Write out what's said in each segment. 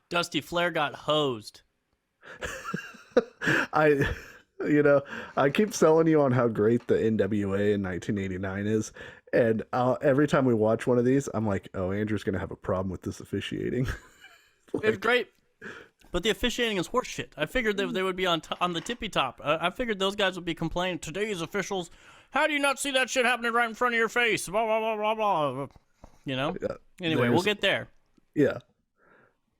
Dusty Flair got hosed. I, I keep selling you on how great the NWA in 1989 is, and every time we watch one of these, I'm like, oh, Andrew's gonna have a problem with this officiating. It's great, but the officiating is horseshit. I figured they would be on the tippy top. I figured those guys would be complaining. Today's officials, how do you not see that shit happening right in front of your face? Blah blah blah blah blah. Yeah, anyway, we'll get there. Yeah.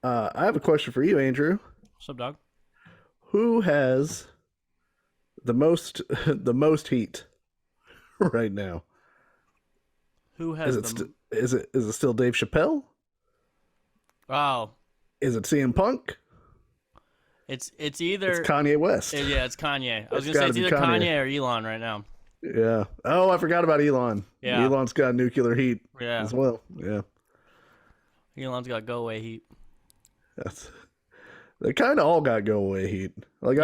I have a question for you, Andrew. What's up, dog? Who has the most heat right now? Who has is it still Dave Chappelle? Oh, is it CM Punk? It's either it's Kanye West. Yeah, it's Kanye. I was gonna say it's either Kanye or Elon right now. Yeah. Oh, I forgot about Elon. Yeah. Elon's got nuclear heat as well. Yeah. Elon's got go away heat. They kind of all got go away heat. Like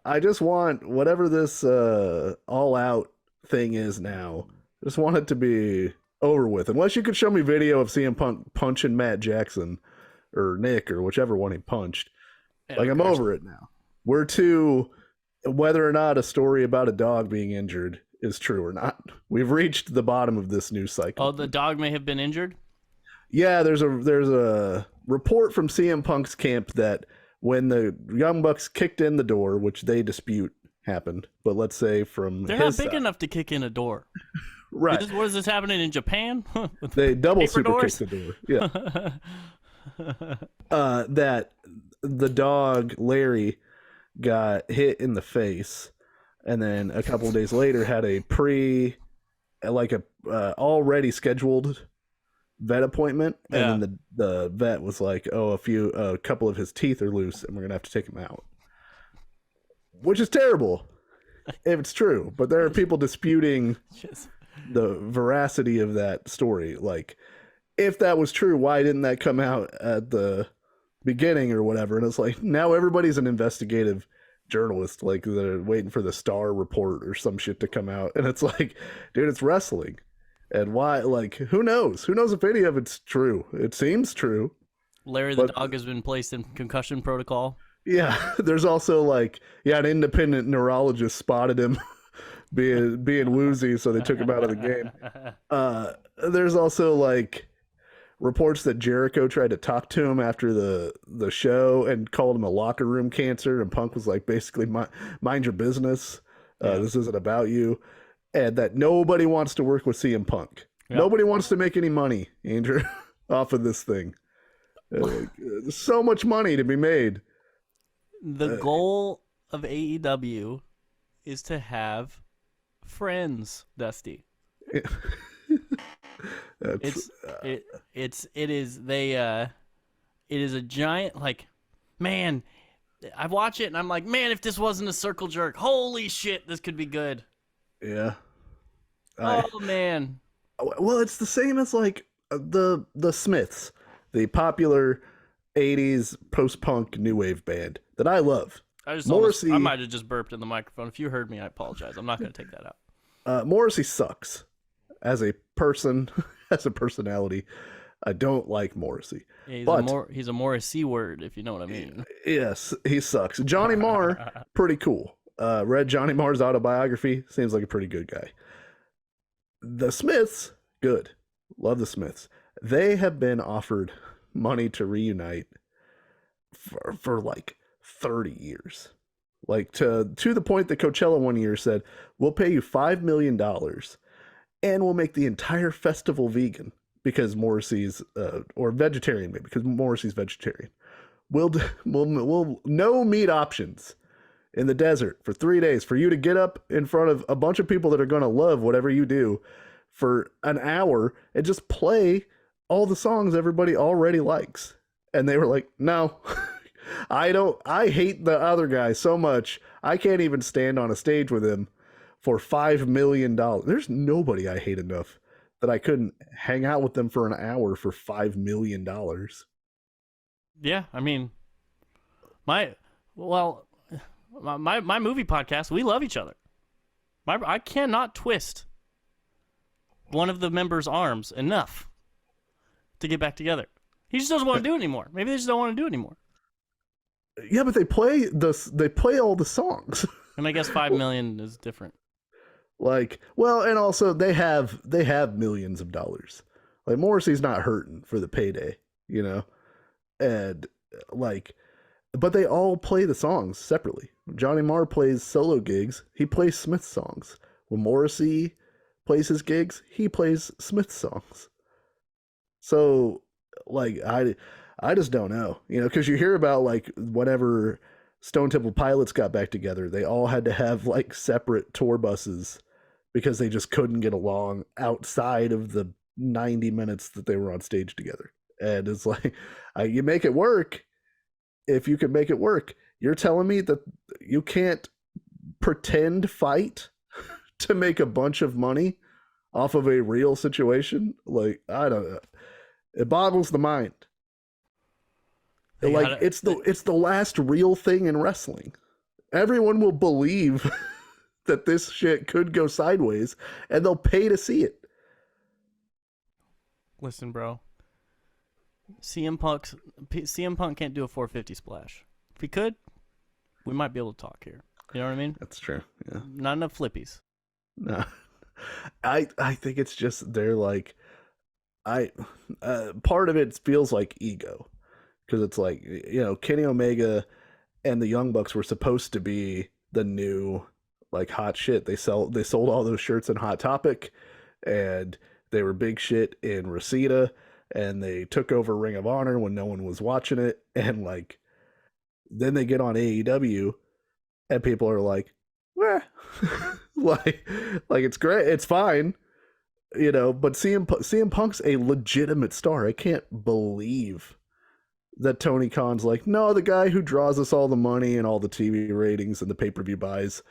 I just want whatever this all out thing is now. Just want it to be over with. Unless you could show me video of CM Punk punching Matt Jackson or Nick or whichever one he punched. Yeah, like I'm over it now. We're to whether or not a story about a dog being injured is true or not. We've reached the bottom of this news cycle. Oh, the dog may have been injured? Yeah, there's a report from CM Punk's camp that when the Young Bucks kicked in the door, which they dispute happened, but let's say from they're not big enough to kick in a door. Right. What is this happening in Japan? They double super kicked the door. Yeah. That the dog Larry got hit in the face, and then a couple of days later had a already scheduled vet appointment, and then the vet was like, "Oh, a couple of his teeth are loose, and we're gonna have to take him out," which is terrible if it's true. But there are people disputing the veracity of that story. Like, if that was true, why didn't that come out at the beginning or whatever? And it's like now everybody's an investigative journalist, like they're waiting for the Star report or some shit to come out, and it's like, dude, it's wrestling. And why, like, who knows? Who knows if any of it's true? It seems true. Larry the dog has been placed in concussion protocol. Yeah, there's also an independent neurologist spotted him being woozy, so they took him out of the game. There's also reports that Jericho tried to talk to him after the show and called him a locker room cancer, and Punk was like, basically, mind your business. This isn't about you. And that nobody wants to work with CM Punk. Yep. Nobody wants to make any money, Andrew, off of this thing. There's so much money to be made. The goal of AEW is to have friends, Dusty. It is a giant, man, I watch it and I'm like, man, if this wasn't a circle jerk, holy shit, this could be good. Yeah. Oh man. Well, it's the same as the Smiths, the popular 80s post-punk new wave band that I love. I might have just burped in the microphone. If you heard me, I apologize. I'm not going to take that out. Morrissey sucks as a person, as a personality. I don't like Morrissey. Yeah, he's a Morrissey word, if you know what I mean. Yes, he sucks. Johnny Marr, pretty cool. Read Johnny Marr's autobiography. Seems like a pretty good guy. The Smiths, good. Love the Smiths. They have been offered money to reunite for 30 years. To the point that Coachella one year said, we'll pay you $5 million and we'll make the entire festival vegan because Morrissey's, or vegetarian maybe, because Morrissey's vegetarian. We'll no meat options in the desert for 3 days for you to get up in front of a bunch of people that are going to love whatever you do for an hour and just play all the songs everybody already likes. And they were like, no, I hate the other guy so much. I can't even stand on a stage with him for $5 million. There's nobody I hate enough that I couldn't hang out with them for an hour for $5 million. Yeah. I mean, my movie podcast, we love each other. I cannot twist one of the members' arms enough to get back together. He just doesn't want to do it anymore. Maybe they just don't want to do it anymore. Yeah, but they play all the songs. And I guess 5 million is different. Like, well, and also they have millions of dollars. Like Morrissey's not hurting for the payday, you know? And like, but they all play the songs separately. Johnny Marr plays solo gigs. He plays Smith songs. When Morrissey plays his gigs, he plays Smith songs. So like, I just don't know, you know, because you hear about like whenever Stone Temple Pilots got back together, they all had to have like separate tour buses because they just couldn't get along outside of the 90 minutes that they were on stage together. And it's like, you make it work if you can make it work. You're telling me that you can't pretend fight to make a bunch of money off of a real situation? Like, I don't know. It boggles the mind. Like, it's the last real thing in wrestling. Everyone will believe that this shit could go sideways, and they'll pay to see it. Listen, bro. CM Punk can't do a 450 splash. If he could, we might be able to talk here. You know what I mean? That's true. Yeah. Not enough flippies. No. I think it's just they're like, part of it feels like ego, because it's like, you know, Kenny Omega and the Young Bucks were supposed to be the new like hot shit. They sold all those shirts in Hot Topic, and they were big shit in Reseda, and they took over Ring of Honor when no one was watching it, and like then they get on AEW and people are like, "Well, like it's great, it's fine." You know, but CM Punk's a legitimate star. I can't believe that Tony Khan's like, no, the guy who draws us all the money and all the TV ratings and the pay-per-view buys,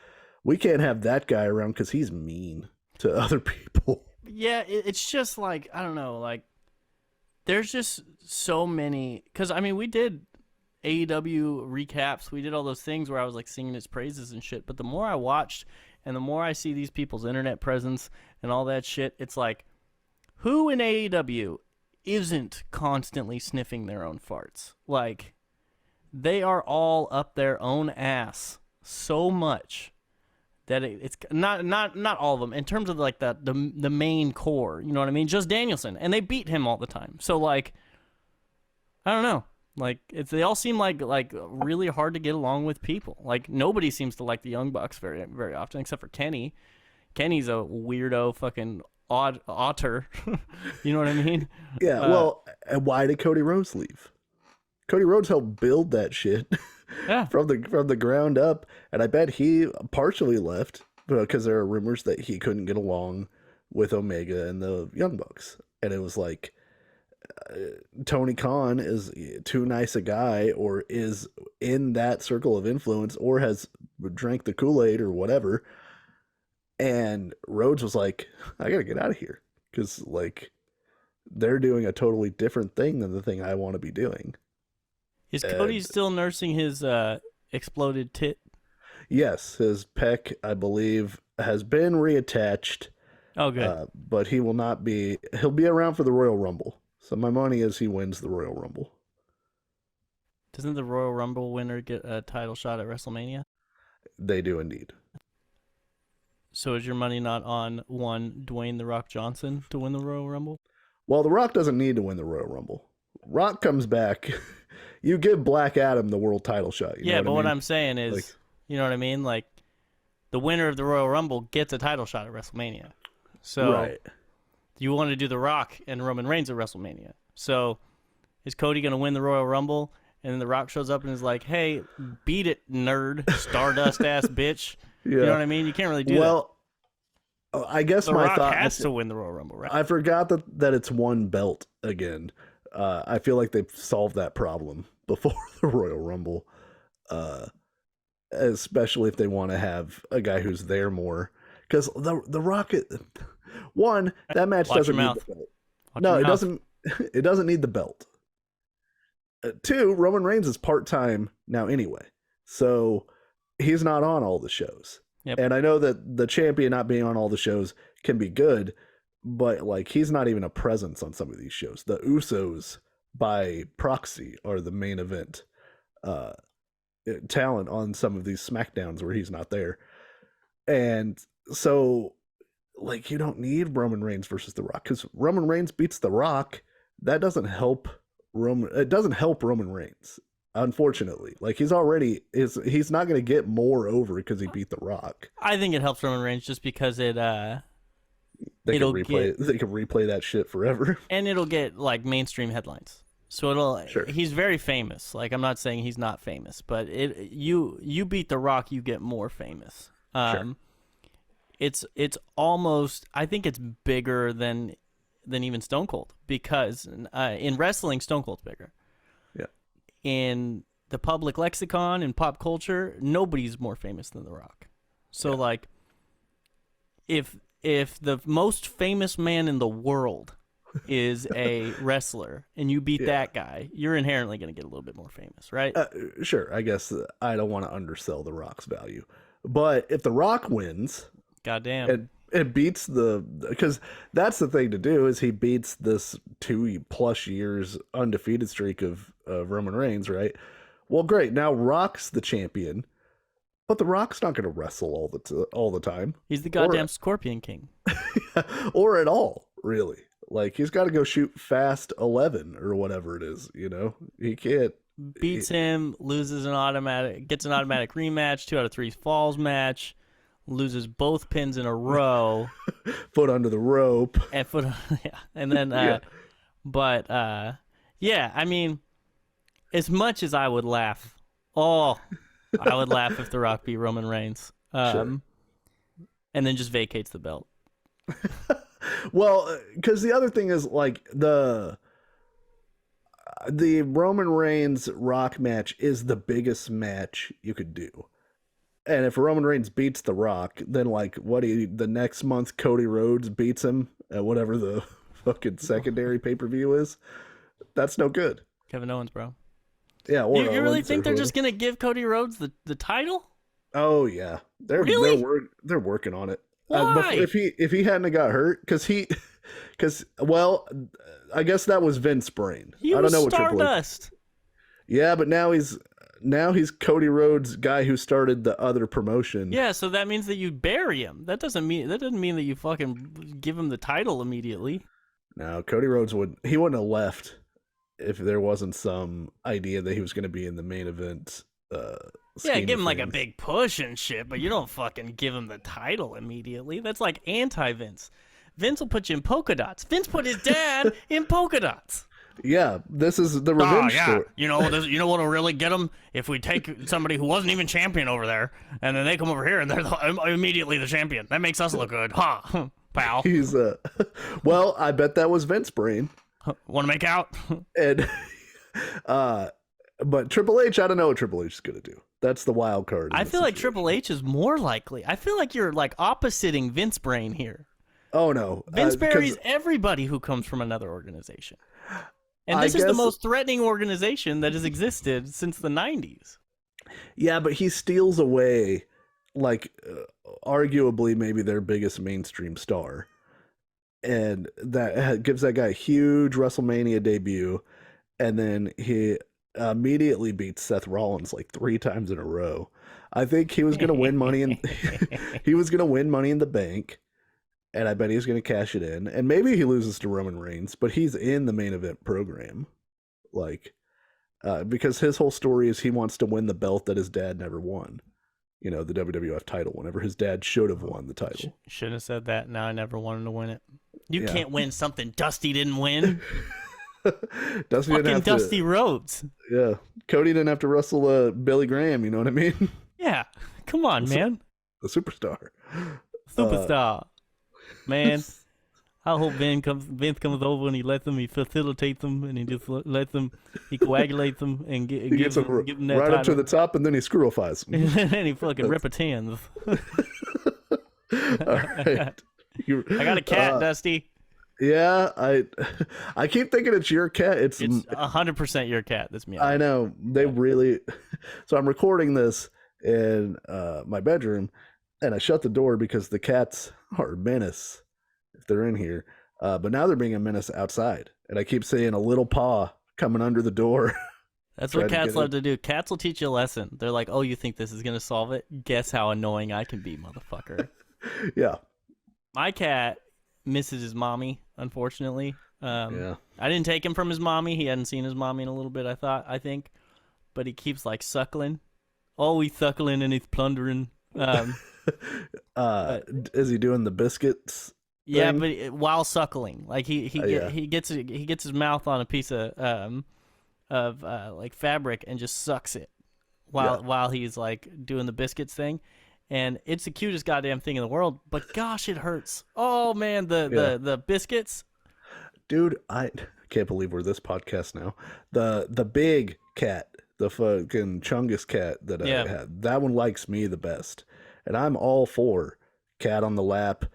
we can't have that guy around because he's mean to other people. Yeah, it's just like, I don't know, like, there's just so many, because, I mean, we did AEW recaps, we did all those things where I was, like, singing its praises and shit, but the more I watched, and the more I see these people's internet presence and all that shit, it's like, who in AEW isn't constantly sniffing their own farts? Like, they are all up their own ass so much that it's not all of them in terms of like the main core, you know what I mean? Just Danielson, and they beat him all the time. So like, I don't know, like they all seem like really hard to get along with people. Like nobody seems to like the Young Bucks very very often, except for Kenny. Kenny's a weirdo fucking otter. You know what I mean? Yeah. Well, why did Cody Rhodes leave? Cody Rhodes helped build that shit. Yeah. from the ground up, and I bet he partially left because there are rumors that he couldn't get along with Omega and the Young Bucks, and it was like Tony Khan is too nice a guy, or is in that circle of influence, or has drank the Kool-Aid or whatever. And Rhodes was like, I gotta get out of here because like they're doing a totally different thing than the thing I want to be doing. Is Cody still nursing his exploded tit? Yes, his pec, I believe, has been reattached. Oh, good. But he will not be. He'll be around for the Royal Rumble. So my money is he wins the Royal Rumble. Doesn't the Royal Rumble winner get a title shot at WrestleMania? They do indeed. So is your money not on one Dwayne "The Rock" Johnson to win the Royal Rumble? Well, The Rock doesn't need to win the Royal Rumble. Rock comes back. You give Black Adam the world title shot. What I'm saying is, like, you know what I mean? Like, the winner of the Royal Rumble gets a title shot at WrestleMania. So, right. You want to do The Rock and Roman Reigns at WrestleMania. So, is Cody going to win the Royal Rumble? And then The Rock shows up and is like, hey, beat it, nerd, stardust ass bitch. Yeah. You know what I mean? You can't really do that. Well, I guess The my Rock thought has to win the Royal Rumble, right? I forgot that it's one belt again. I feel like they've solved that problem before the Royal Rumble, especially if they want to have a guy who's there more. Because the Rock, one, that match doesn't need the belt. No, it doesn't. It doesn't need the belt. Two, Roman Reigns is part-time now anyway, so he's not on all the shows. Yep. And I know that the champion not being on all the shows can be good, but like he's not even a presence on some of these shows. The Usos by proxy are the main event talent on some of these SmackDowns where he's not there. And so, like, you don't need Roman Reigns versus The Rock because Roman Reigns beats The Rock. That doesn't help Roman. It doesn't help Roman Reigns, unfortunately. Like, he's not going to get more over because he beat The Rock. I think it helps Roman Reigns just because it they can replay that shit forever, and it'll get like mainstream headlines. So he's very famous. Like, I'm not saying he's not famous, but you beat The Rock, you get more famous. Sure. It's almost, I think it's bigger than even Stone Cold, because in wrestling, Stone Cold's bigger. Yeah. In the public lexicon and pop culture, nobody's more famous than The Rock. So like, if the most famous man in the world is a wrestler and you beat that guy, you're inherently going to get a little bit more famous, right? Sure. I guess I don't want to undersell The Rock's value, but if The Rock wins, goddamn, it beats because that's the thing to do is he beats this 2+ years undefeated streak of Roman Reigns, right? Well, great. Now Rock's the champion, but The Rock's not going to wrestle all the time. He's the goddamn Scorpion King. Or at all, really. Like, he's got to go shoot fast 11 or whatever it is, He can't. Beats him, gets an automatic rematch, 2 out of 3 falls match, loses both pins in a row. Foot under the rope. And then, but, I mean, as much as I would laugh, I would laugh if The Rock beat Roman Reigns. Sure. And then just vacates the belt. Well, because the other thing is, like, the Roman Reigns Rock match is the biggest match you could do. And if Roman Reigns beats The Rock, then, like, the next month Cody Rhodes beats him at whatever the fucking secondary pay-per-view is, that's no good. Kevin Owens, bro. Yeah. You really think they're just going to give Cody Rhodes the title? Oh, yeah. They're working on it. Why? If he hadn't got hurt, because I guess that was Vince brain. I don't know what Stardust. Yeah, but now he's Cody Rhodes' guy who started the other promotion. Yeah, so that means that you bury him. That doesn't mean that you fucking give him the title immediately. No, Cody Rhodes wouldn't have left if there wasn't some idea that he was going to be in the main event. Give him like a big push and shit, but you don't fucking give him the title immediately. That's like anti-Vince. Vince will put you in polka dots. Vince put his dad in polka dots. Yeah, this is the revenge story. You know what'll really get him? If we take somebody who wasn't even champion over there, and then they come over here and they're immediately the champion. That makes us look good, huh, pal? He's well, I bet that was Vince brain. Want to make out? And but Triple H, I don't know what Triple H is gonna do. That's the wild card. I feel like Triple H is more likely. I feel like you're like oppositing Vince brain here. Oh no, Vince buries everybody who comes from another organization. And this is the most threatening organization that has existed since the 90s. Yeah, but he steals away, like, arguably maybe their biggest mainstream star. And that gives that guy a huge WrestleMania debut. And then he immediately beats Seth Rollins like 3 times in a row. I think he was going to win money in he was going to win Money in the Bank. And I bet he's going to cash it in. And maybe he loses to Roman Reigns, but he's in the main event program. Like, because his whole story is he wants to win the belt that his dad never won. The WWF title, whenever his dad should have won the title. Shouldn't have said that. Now I never wanted to win it. You can't win something Dusty didn't win. Dusty Rhodes. Yeah. Cody didn't have to wrestle Billy Graham, you know what I mean? Yeah. Come on, man. The superstar. Man, I hope Vince comes over and he facilitates them, and he just he coagulates them and gives them that right title. Up to the top, and then he screwifies them. And then he fucking rip a tens. All right. I got a cat, Dusty. Yeah, I keep thinking it's your cat. It's 100% your cat. That's me. I know. They really. So I'm recording this in my bedroom, and I shut the door because the cats are a menace if they're in here. But now they're being a menace outside, and I keep seeing a little paw coming under the door. That's what cats love to do. Cats will teach you a lesson. They're like, oh, you think this is going to solve it? Guess how annoying I can be, motherfucker. Yeah. My cat misses his mommy, unfortunately. Yeah. I didn't take him from his mommy. He hadn't seen his mommy in a little bit, I think. But he keeps, like, suckling. Oh, he's suckling and he's plundering. Is he doing the biscuits? Yeah, thing? but while suckling, like he gets his mouth on a piece of like fabric and just sucks it while he's like doing the biscuits thing, and it's the cutest goddamn thing in the world. But gosh, it hurts. Oh man, the biscuits. Dude, I can't believe we're this podcast now. The big cat, the fucking Chungus cat that I had, that one likes me the best, and I'm all for cat on the lap.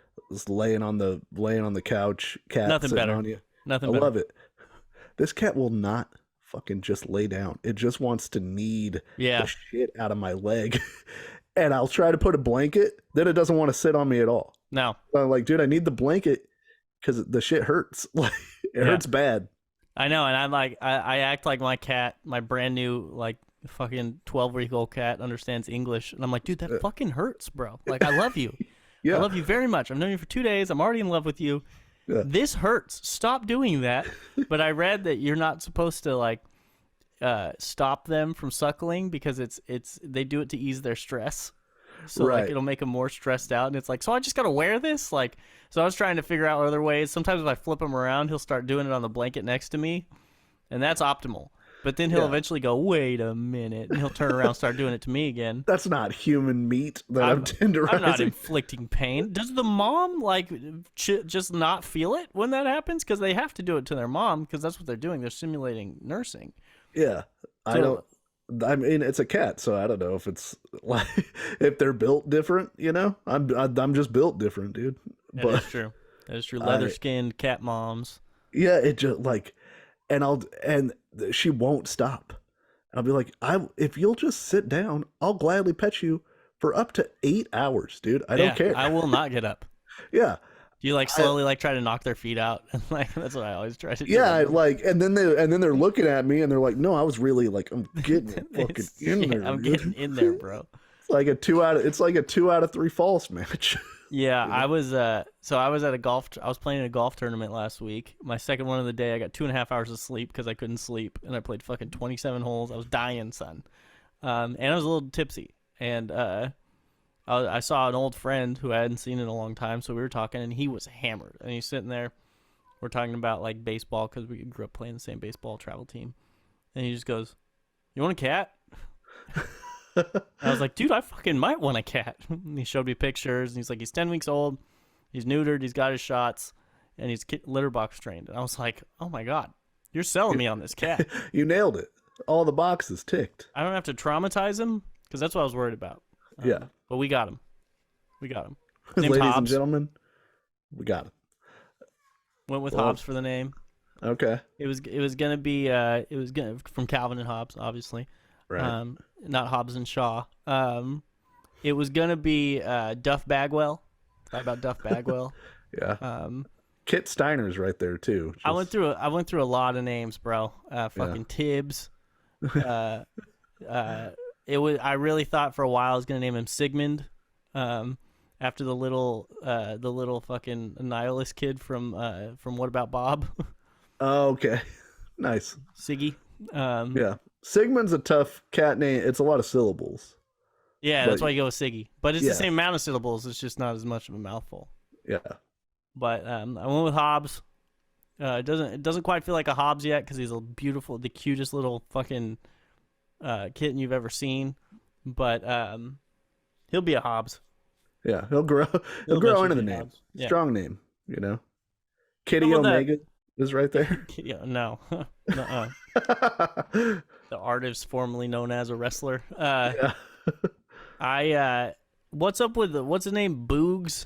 Laying on the couch, cat Nothing sitting better. on you. Nothing I better. love it. This cat will not fucking just lay down. It just wants to knead the shit out of my leg. And I'll try to put a blanket, then it doesn't want to sit on me at all. No. So I'm like, dude, I need the blanket because the shit hurts. Like it hurts bad. I know, and I'm like, I act like my cat, my brand new like fucking 12-week-old cat understands English, and I'm like, dude, that fucking hurts, bro. Like I love you. Yeah. I love you very much. I've known you for 2 days. I'm already in love with you. Yeah. This hurts. Stop doing that. But I read that you're not supposed to like stop them from suckling because they do it to ease their stress. So like it'll make them more stressed out. And it's like, so I just got to wear this? Like, so I was trying to figure out other ways. Sometimes if I flip him around, he'll start doing it on the blanket next to me. And that's optimal. But then he'll eventually go, wait a minute, and he'll turn around and start doing it to me again. That's not human meat that I'm tenderizing. I'm not inflicting pain. Does the mom, like, just not feel it when that happens? Because they have to do it to their mom, because that's what they're doing. They're simulating nursing. Yeah. I mean, it's a cat, so I don't know if it's, like, if they're built different, you know? I'm just built different, dude. That is true. That is true. Leather-skinned cat moms. Yeah, it just, like... And she won't stop. I'll be like, if you'll just sit down, I'll gladly pet you for up to 8 hours, dude. I don't care. I will not get up. Yeah. Do you like slowly like try to knock their feet out? Like that's what I always try to do. Yeah, like and then they're looking at me and they're like, no, I was really like, I'm getting fucking in there. I'm getting in there, bro. It's like a 2 out of 3 falls match. Yeah, I was at a golf. I was playing in a golf tournament last week. My second one of the day. I got 2.5 hours of sleep because I couldn't sleep, and I played fucking 27 holes. I was dying, son, and I was a little tipsy. And I saw an old friend who I hadn't seen in a long time, so we were talking, and he was hammered. And he's sitting there. We're talking about like baseball because we grew up playing the same baseball travel team, and he just goes, "You want a cat?" I was like, dude, I fucking might want a cat. And he showed me pictures, and he's like, he's 10 weeks old, he's neutered, he's got his shots, and he's litter box trained. And I was like, oh my God, you're selling me on this cat. You nailed it. All the boxes ticked. I don't have to traumatize him, because that's what I was worried about. Yeah. But we got him. Ladies and gentlemen, we got him. Went with Hobbes for the name. Okay. It was gonna be from Calvin and Hobbes, obviously. Right. Not Hobbs and Shaw. It was gonna be Duff Bagwell. Thought about Duff Bagwell. Yeah. Kit Steiner's right there too. I went through a lot of names, bro. Fucking Tibbs. I really thought for a while I was gonna name him Sigmund, after the little fucking nihilist kid from What About Bob? Oh, okay. Nice. Siggy. Yeah. Sigmund's a tough cat name. It's a lot of syllables. Yeah, that's why you go with Siggy. But it's the same amount of syllables. It's just not as much of a mouthful. Yeah. But I went with Hobbes. It doesn't quite feel like a Hobbes yet because he's the cutest little fucking kitten you've ever seen. But he'll be a Hobbes. Yeah, he'll grow into the name. Yeah. Strong name, you know. Kitty Omega is right there. Yeah, no. The artist formerly known as a wrestler. What's up with what's his name? Boogs?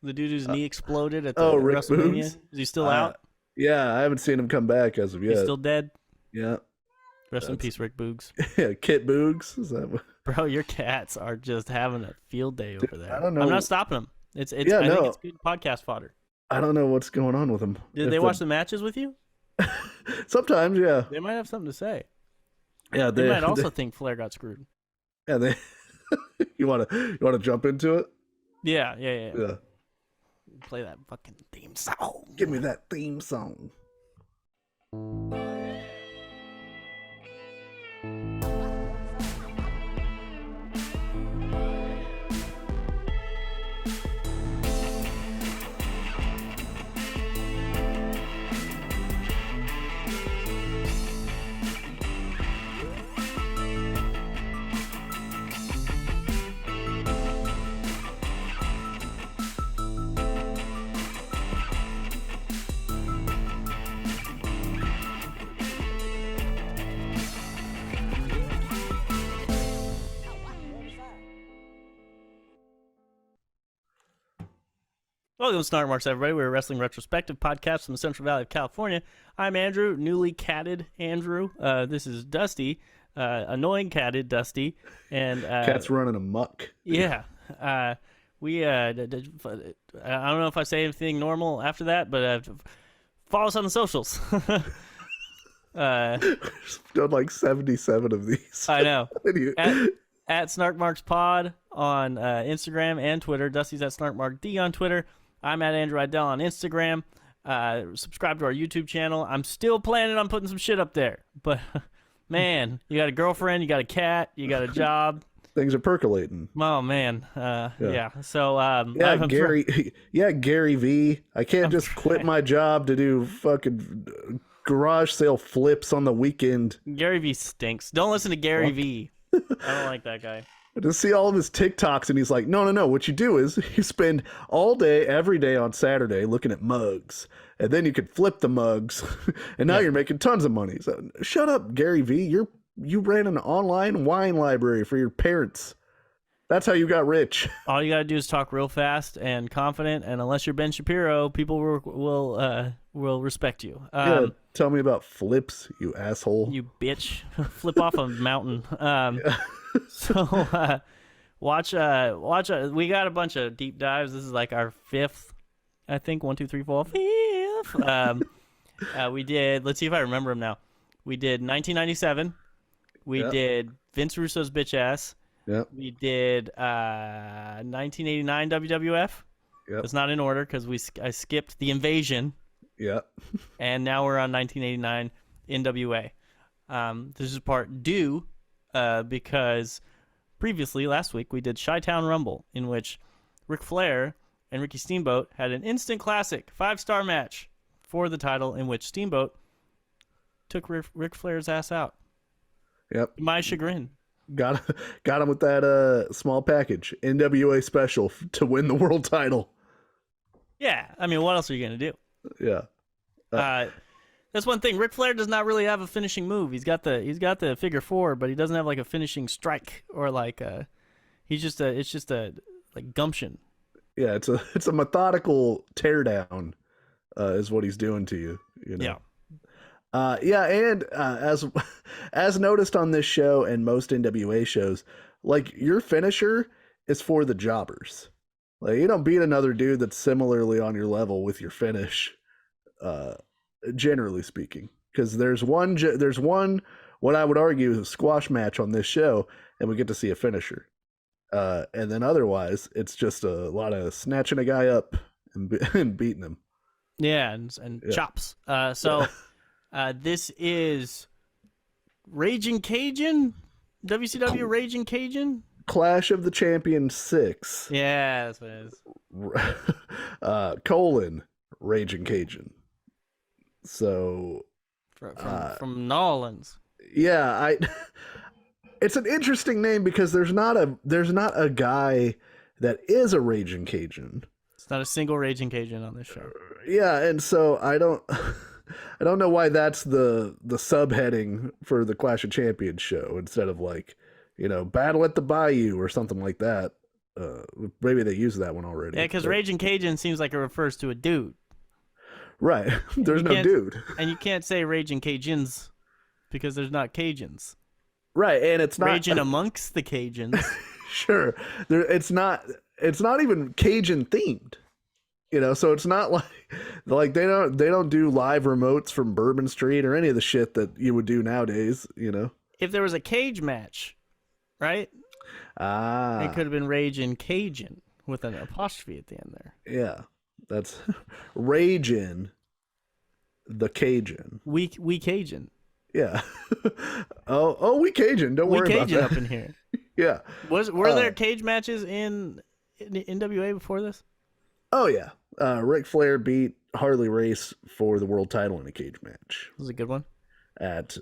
The dude whose knee exploded at the Wrestlemania. Is he still out? Yeah, I haven't seen him come back as of yet. He's still dead? Yeah. Rest in peace, Rick Boogs. Yeah, Kit Boogs. Is that what... Bro, your cats are just having a field day over there. I don't know. I'm not stopping them. I think it's good podcast fodder. I don't know what's going on with them. Did they watch the matches with you? Sometimes, yeah. They might have something to say. Yeah, They might also think Flair got screwed. Yeah, they. You wanna jump into it? Yeah. Yeah. Play that fucking theme song. Give me that theme song. Welcome to Snark Marks, everybody. We're a wrestling retrospective podcast from the Central Valley of California. I'm Andrew, newly catted Andrew. This is Dusty, annoying catted Dusty, and Cat's running amok. Yeah, we. I don't know if I say anything normal after that, but follow us on the socials. Done like 77 of these. I know. At Snark Marks Pod on Instagram and Twitter. Dusty's at SnarkMarkD on Twitter. I'm at Andrew Idell on Instagram. Subscribe to our YouTube channel. I'm still planning on putting some shit up there. But, man, you got a girlfriend, you got a cat, you got a job. Things are percolating. Oh, man. Yeah. So, Gary V. I can't just quit my job to do fucking garage sale flips on the weekend. Gary V stinks. Don't listen to Gary V. I don't like that guy. I just see all of his TikToks, and he's like, no. What you do is you spend all day, every day on Saturday looking at mugs, and then you could flip the mugs, and now you're making tons of money. So shut up, Gary V. You ran an online wine library for your parents. That's how you got rich. All you gotta do is talk real fast and confident, and unless you're Ben Shapiro, people will respect you. Tell me about flips, you asshole. You bitch. Flip off a mountain. So watch. We got a bunch of deep dives. This is like our fifth, I think. 1, 2, 3, 4, 5th. We did. Let's see if I remember them now. We did 1997. We did Vince Russo's bitch ass. Yep. We did 1989 WWF. Yep. It's not in order because I skipped the Invasion. Yeah. And now we're on 1989 NWA. This is part due because previously, last week, we did Chi-Town Rumble, in which Ric Flair and Ricky Steamboat had an instant classic 5-star match for the title, in which Steamboat took Ric Flair's ass out. Yep. To my chagrin. Got him with that small package, NWA special to win the world title. Yeah, I mean, what else are you gonna do? Yeah. That's one thing. Ric Flair does not really have a finishing move. He's got the figure 4, but he doesn't have like a finishing strike or like it's just a like gumption. Yeah, it's a methodical teardown, is what he's doing to you. You know. Yeah. And as noticed on this show and most NWA shows, like your finisher is for the jobbers. Like you don't beat another dude that's similarly on your level with your finish. Generally speaking, because there's one what I would argue is a squash match on this show, and we get to see a finisher, and then otherwise it's just a lot of snatching a guy up and beating him. Yeah, and chops. This is Ragin Cajun, WCW Ragin Cajun. Clash of the Champions 6. Yeah, that's what it is. Ragin Cajun. So from Nolans. Yeah, it's an interesting name because there's not a guy that is a Ragin Cajun. It's not a single Ragin Cajun on this show. Yeah, and so I don't know why that's the subheading for the Clash of Champions show instead of like, Battle at the Bayou or something like that. Maybe they used that one already. Yeah, because Ragin Cajun seems like it refers to a dude. Right. There's no dude. And you can't say Ragin Cajuns because there's not Cajuns. Right, and it's not Raging amongst the Cajuns. Sure. It's not even Cajun themed. You know, so it's not like they don't do live remotes from Bourbon Street or any of the shit that you would do nowadays, you know. If there was a cage match, right? It could have been Ragin Cajun with an apostrophe at the end there. Yeah. That's Ragin the Cajun. We Cajun. Yeah. we Cajun. Don't worry about that. We Cajun up in here. Yeah. Were there cage matches in NWA before this? Oh yeah. Ric Flair beat Harley Race for the world title in a cage match. This was a good one. At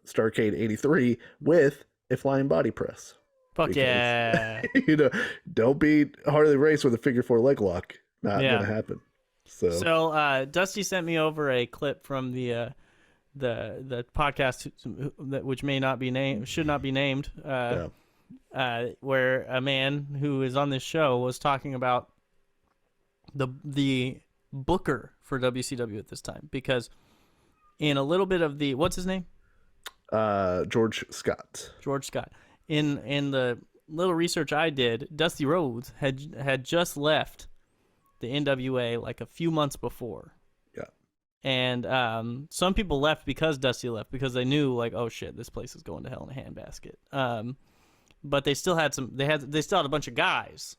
Starrcade 83 with a flying body press. Fuck because, yeah. You know, don't beat Harley Race with a figure 4 leg lock. Not gonna happen. So Dusty sent me over a clip from the podcast which may not be named, should not be named, where a man who is on this show was talking about the booker for WCW at this time, because in a little bit of the, what's his name? George Scott. In the little research I did, Dusty Rhodes had just left the NWA like a few months before. Yeah. And some people left because Dusty left, because they knew like, oh shit, this place is going to hell in a handbasket. But they still had they still had a bunch of guys.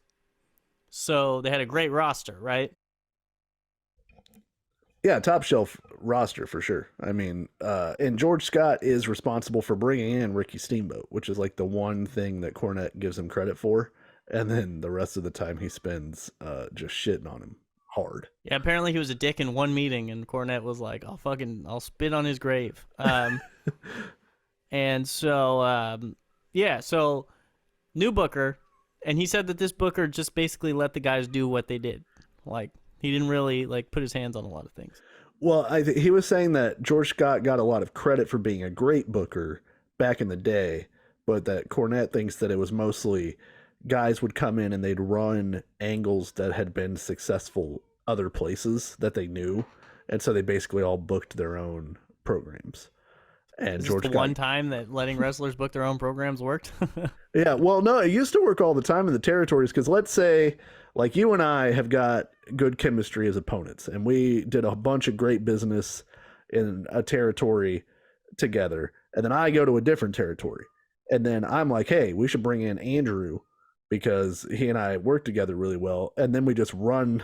So they had a great roster, right? Yeah, top shelf roster for sure. I mean, and George Scott is responsible for bringing in Ricky Steamboat, which is like the one thing that Cornette gives him credit for. And then the rest of the time he spends just shitting on him hard. Yeah, apparently he was a dick in one meeting, and Cornette was like, I'll spit on his grave. And so, so new booker, and he said that this booker just basically let the guys do what they did. Like, he didn't really like put his hands on a lot of things. Well, he was saying that George Scott got a lot of credit for being a great booker back in the day, but that Cornette thinks that it was mostly guys would come in and they'd run angles that had been successful other places that they knew, and so they basically all booked their own programs. And Is George this the one time that letting wrestlers book their own programs worked? Yeah, well, no, it used to work all the time in the territories, because let's say, like, you and I have got good chemistry as opponents, and we did a bunch of great business in a territory together, and then I go to a different territory, and then I'm like, hey, we should bring in Andrew because he and I work together really well, and then we just run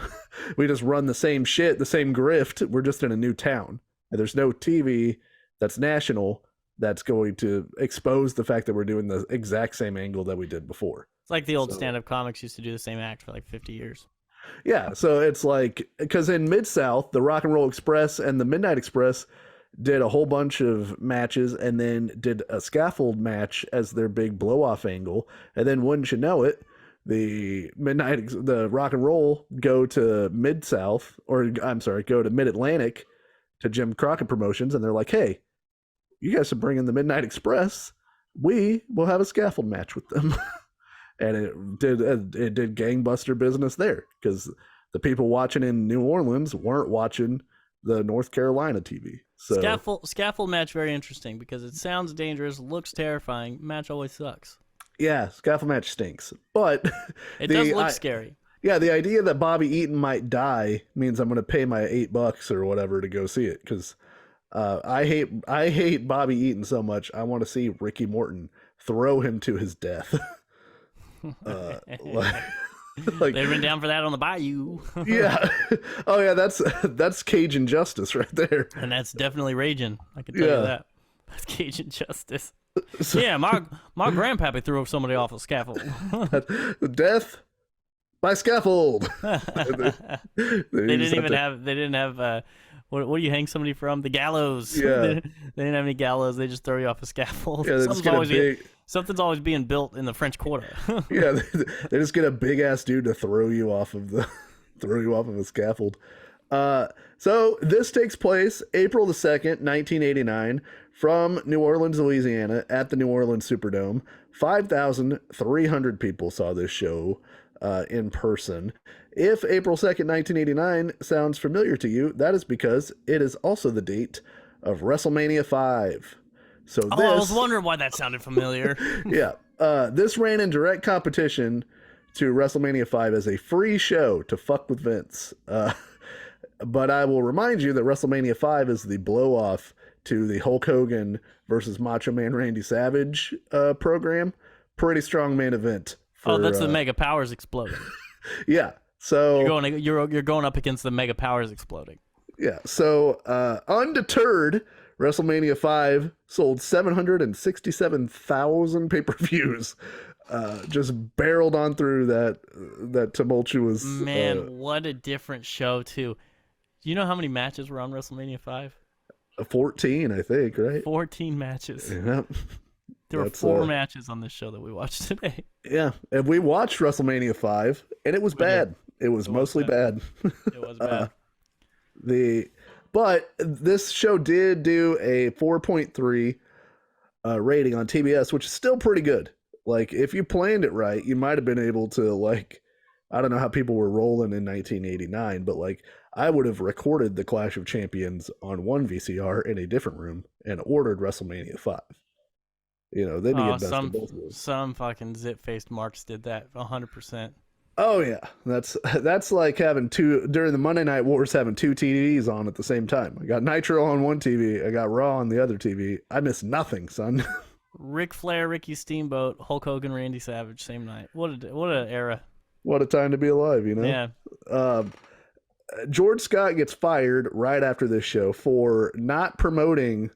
the same shit, the same grift. We're just in a new town, and there's no TV that's national that's going to expose the fact that we're doing the exact same angle that we did before. It's like the old stand-up comics used to do the same act for like 50 years. Yeah, so it's like, because in Mid-South, the Rock and Roll Express and the Midnight Express did a whole bunch of matches and then did a scaffold match as their big blow-off angle, and then wouldn't you know it, the Rock and Roll go to Mid-South, or I'm sorry, go to Mid-Atlantic to Jim Crockett Promotions, and they're like, hey, you guys should bring in the Midnight Express. We will have a scaffold match with them. And it did gangbuster business there, because the people watching in New Orleans weren't watching the North Carolina TV. So scaffold match, very interesting, because it sounds dangerous, looks terrifying. Match always sucks. Yeah, scaffold match stinks, but it does look scary. Yeah, the idea that Bobby Eaton might die means I'm going to pay my $8 or whatever to go see it, because I hate Bobby Eaton so much. I want to see Ricky Morton throw him to his death. Like, they've been down for that on the bayou. Yeah. Oh yeah, that's Cajun justice right there. And that's definitely Ragin. I can tell you that. That's Cajun justice. So, yeah, my grandpappy threw somebody off a scaffold. Death by scaffold. They didn't have what do you hang somebody from? The gallows. Yeah. They didn't have any gallows. They just throw you off a scaffold. Yeah, something's always being built in the French Quarter. Yeah, they just get a big ass dude to throw you off of a scaffold. So this takes place April the 2nd, 1989, from New Orleans, Louisiana, at the New Orleans Superdome. 5,300 people saw this show in person. If April 2nd, 1989 sounds familiar to you, that is because it is also the date of WrestleMania 5. So I was wondering why that sounded familiar. Yeah. This ran in direct competition to WrestleMania 5 as a free show to fuck with Vince. But I will remind you that WrestleMania 5 is the blow off to the Hulk Hogan versus Macho Man Randy Savage program. Pretty strong main event. Oh, that's the Mega Powers exploding. Yeah. So you're going up against the Mega Powers exploding. Yeah. So undeterred, WrestleMania 5 sold 767,000 pay-per-views. Just barreled on through that tumultuous. Man, what a different show too. Do you know how many matches were on WrestleMania 5? 14, I think, right? 14 matches. Yeah. There were 4 matches on this show that we watched today. Yeah, and we watched WrestleMania 5, and it was bad. It was mostly bad. It was bad. But this show did do a 4.3 rating on TBS, which is still pretty good. Like, if you planned it right, you might have been able to, like, I don't know how people were rolling in 1989, but, like, I would have recorded the Clash of Champions on one VCR in a different room and ordered WrestleMania 5. You know, then you get best of both worlds. Some fucking zit-faced marks did that 100%. Oh yeah, that's like having during the Monday Night Wars, having 2 TVs on at the same time. I got Nitro on one TV, I got Raw on the other TV. I missed nothing, son. Ric Flair, Ricky Steamboat, Hulk Hogan, Randy Savage, same night. What an era! What a time to be alive, you know. Yeah. George Scott gets fired right after this show for not promoting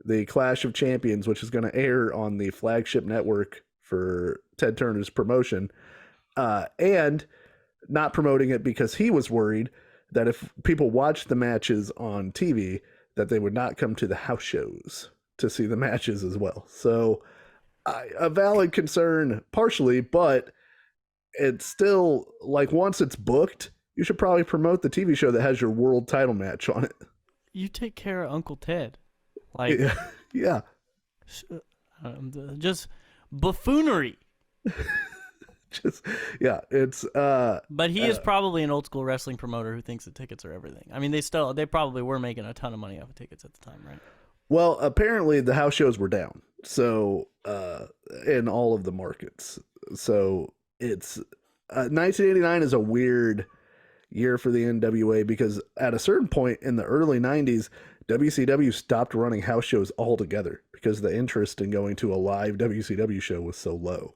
the Clash of Champions, which is going to air on the flagship network for Ted Turner's promotion, and not promoting it because he was worried that if people watched the matches on TV, that they would not come to the house shows to see the matches as well. So a valid concern partially, but it's still like, once it's booked, you should probably promote the TV show that has your world title match on it. You take care of Uncle Ted. Like, yeah. Just buffoonery. It's but he is probably an old school wrestling promoter who thinks that tickets are everything. I mean, they probably were making a ton of money off of tickets at the time, right? Well, apparently the house shows were down. So in all of the markets. So it's 1989 is a weird year for the NWA, because at a certain point in the early 90s, WCW stopped running house shows altogether because the interest in going to a live WCW show was so low.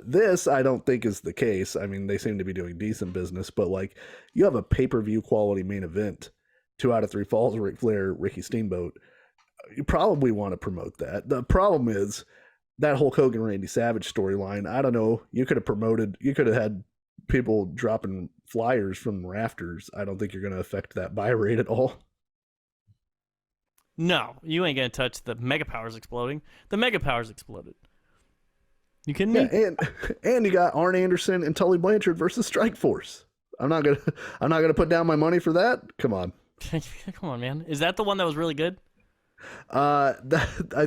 This, I don't think, is the case. I mean, they seem to be doing decent business, but like, you have a pay-per-view quality main event, 2 out of 3 falls, Ric Flair, Ricky Steamboat. You probably want to promote that. The problem is that Hulk Hogan, Randy Savage storyline. I don't know. You could have had people dropping flyers from rafters. I don't think you're going to affect that buy rate at all. No, you ain't going to touch the Mega Powers exploding. The Mega Powers exploded. You kidding me? Yeah, and you got Arn Anderson and Tully Blanchard versus Strikeforce. I'm not gonna put down my money for that. Come on. Come on, man. Is that the one that was really good? I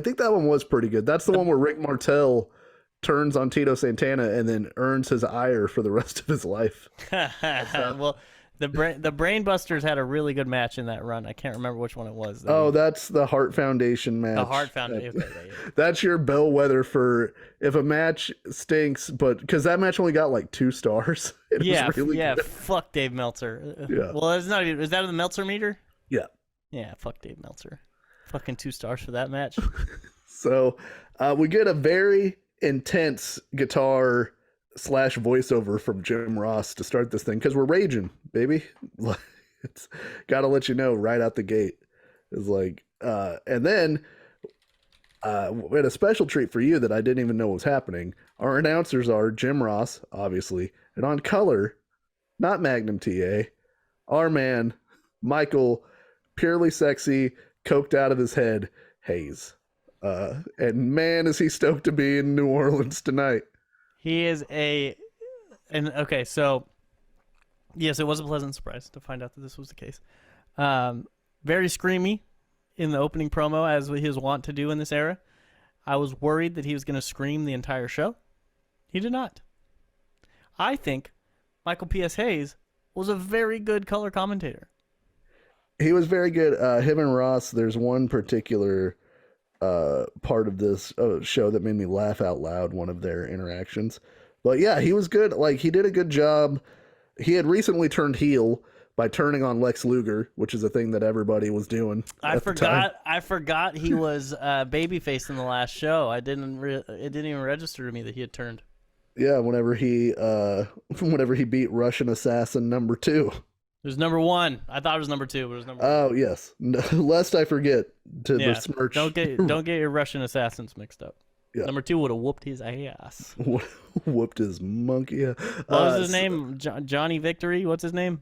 think that one was pretty good. That's the one where Rick Martel turns on Tito Santana and then earns his ire for the rest of his life. Well, the Brainbusters had a really good match in that run. I can't remember which one it was, though. Oh, that's the Heart Foundation match. The Heart Foundation. Okay, yeah. That's your bellwether for if a match stinks, but because that match only got like 2 stars. Was really good. Fuck Dave Meltzer. Yeah. Well, it's not even. Is that in the Meltzer meter? Yeah. Yeah. Fuck Dave Meltzer. Fucking 2 stars for that match. So we get a very intense guitar / voiceover from Jim Ross to start this thing, because we're raging, baby. It's gotta let you know right out the gate. It's like and then we had a special treat for you that I didn't even know was happening. Our announcers are Jim Ross, obviously, and on color, not Magnum TA, our man Michael, purely sexy, coked out of his head, Hayes. And man, is he stoked to be in New Orleans tonight. He is okay, so yes, it was a pleasant surprise to find out that this was the case. Very screamy in the opening promo, as he was wont to do in this era. I was worried that he was going to scream the entire show. He did not. I think Michael P.S. Hayes was a very good color commentator. He was very good. Him and Ross, there's one particular part of this show that made me laugh out loud, one of their interactions. But yeah, he was good. Like, he did a good job. He had recently turned heel by turning on Lex Luger, which is a thing that everybody was doing. I forgot he was babyface in the last show. It didn't even register to me that he had turned. Yeah, whenever he beat Russian Assassin number 2. It was number 1. I thought it was number 2, but it was number 1. Oh yes, lest I forget to besmirch. Don't get your Russian assassins mixed up. Yeah. Number 2 would have whooped his ass. Whooped his monkey. What was his name? Johnny Victory. What's his name?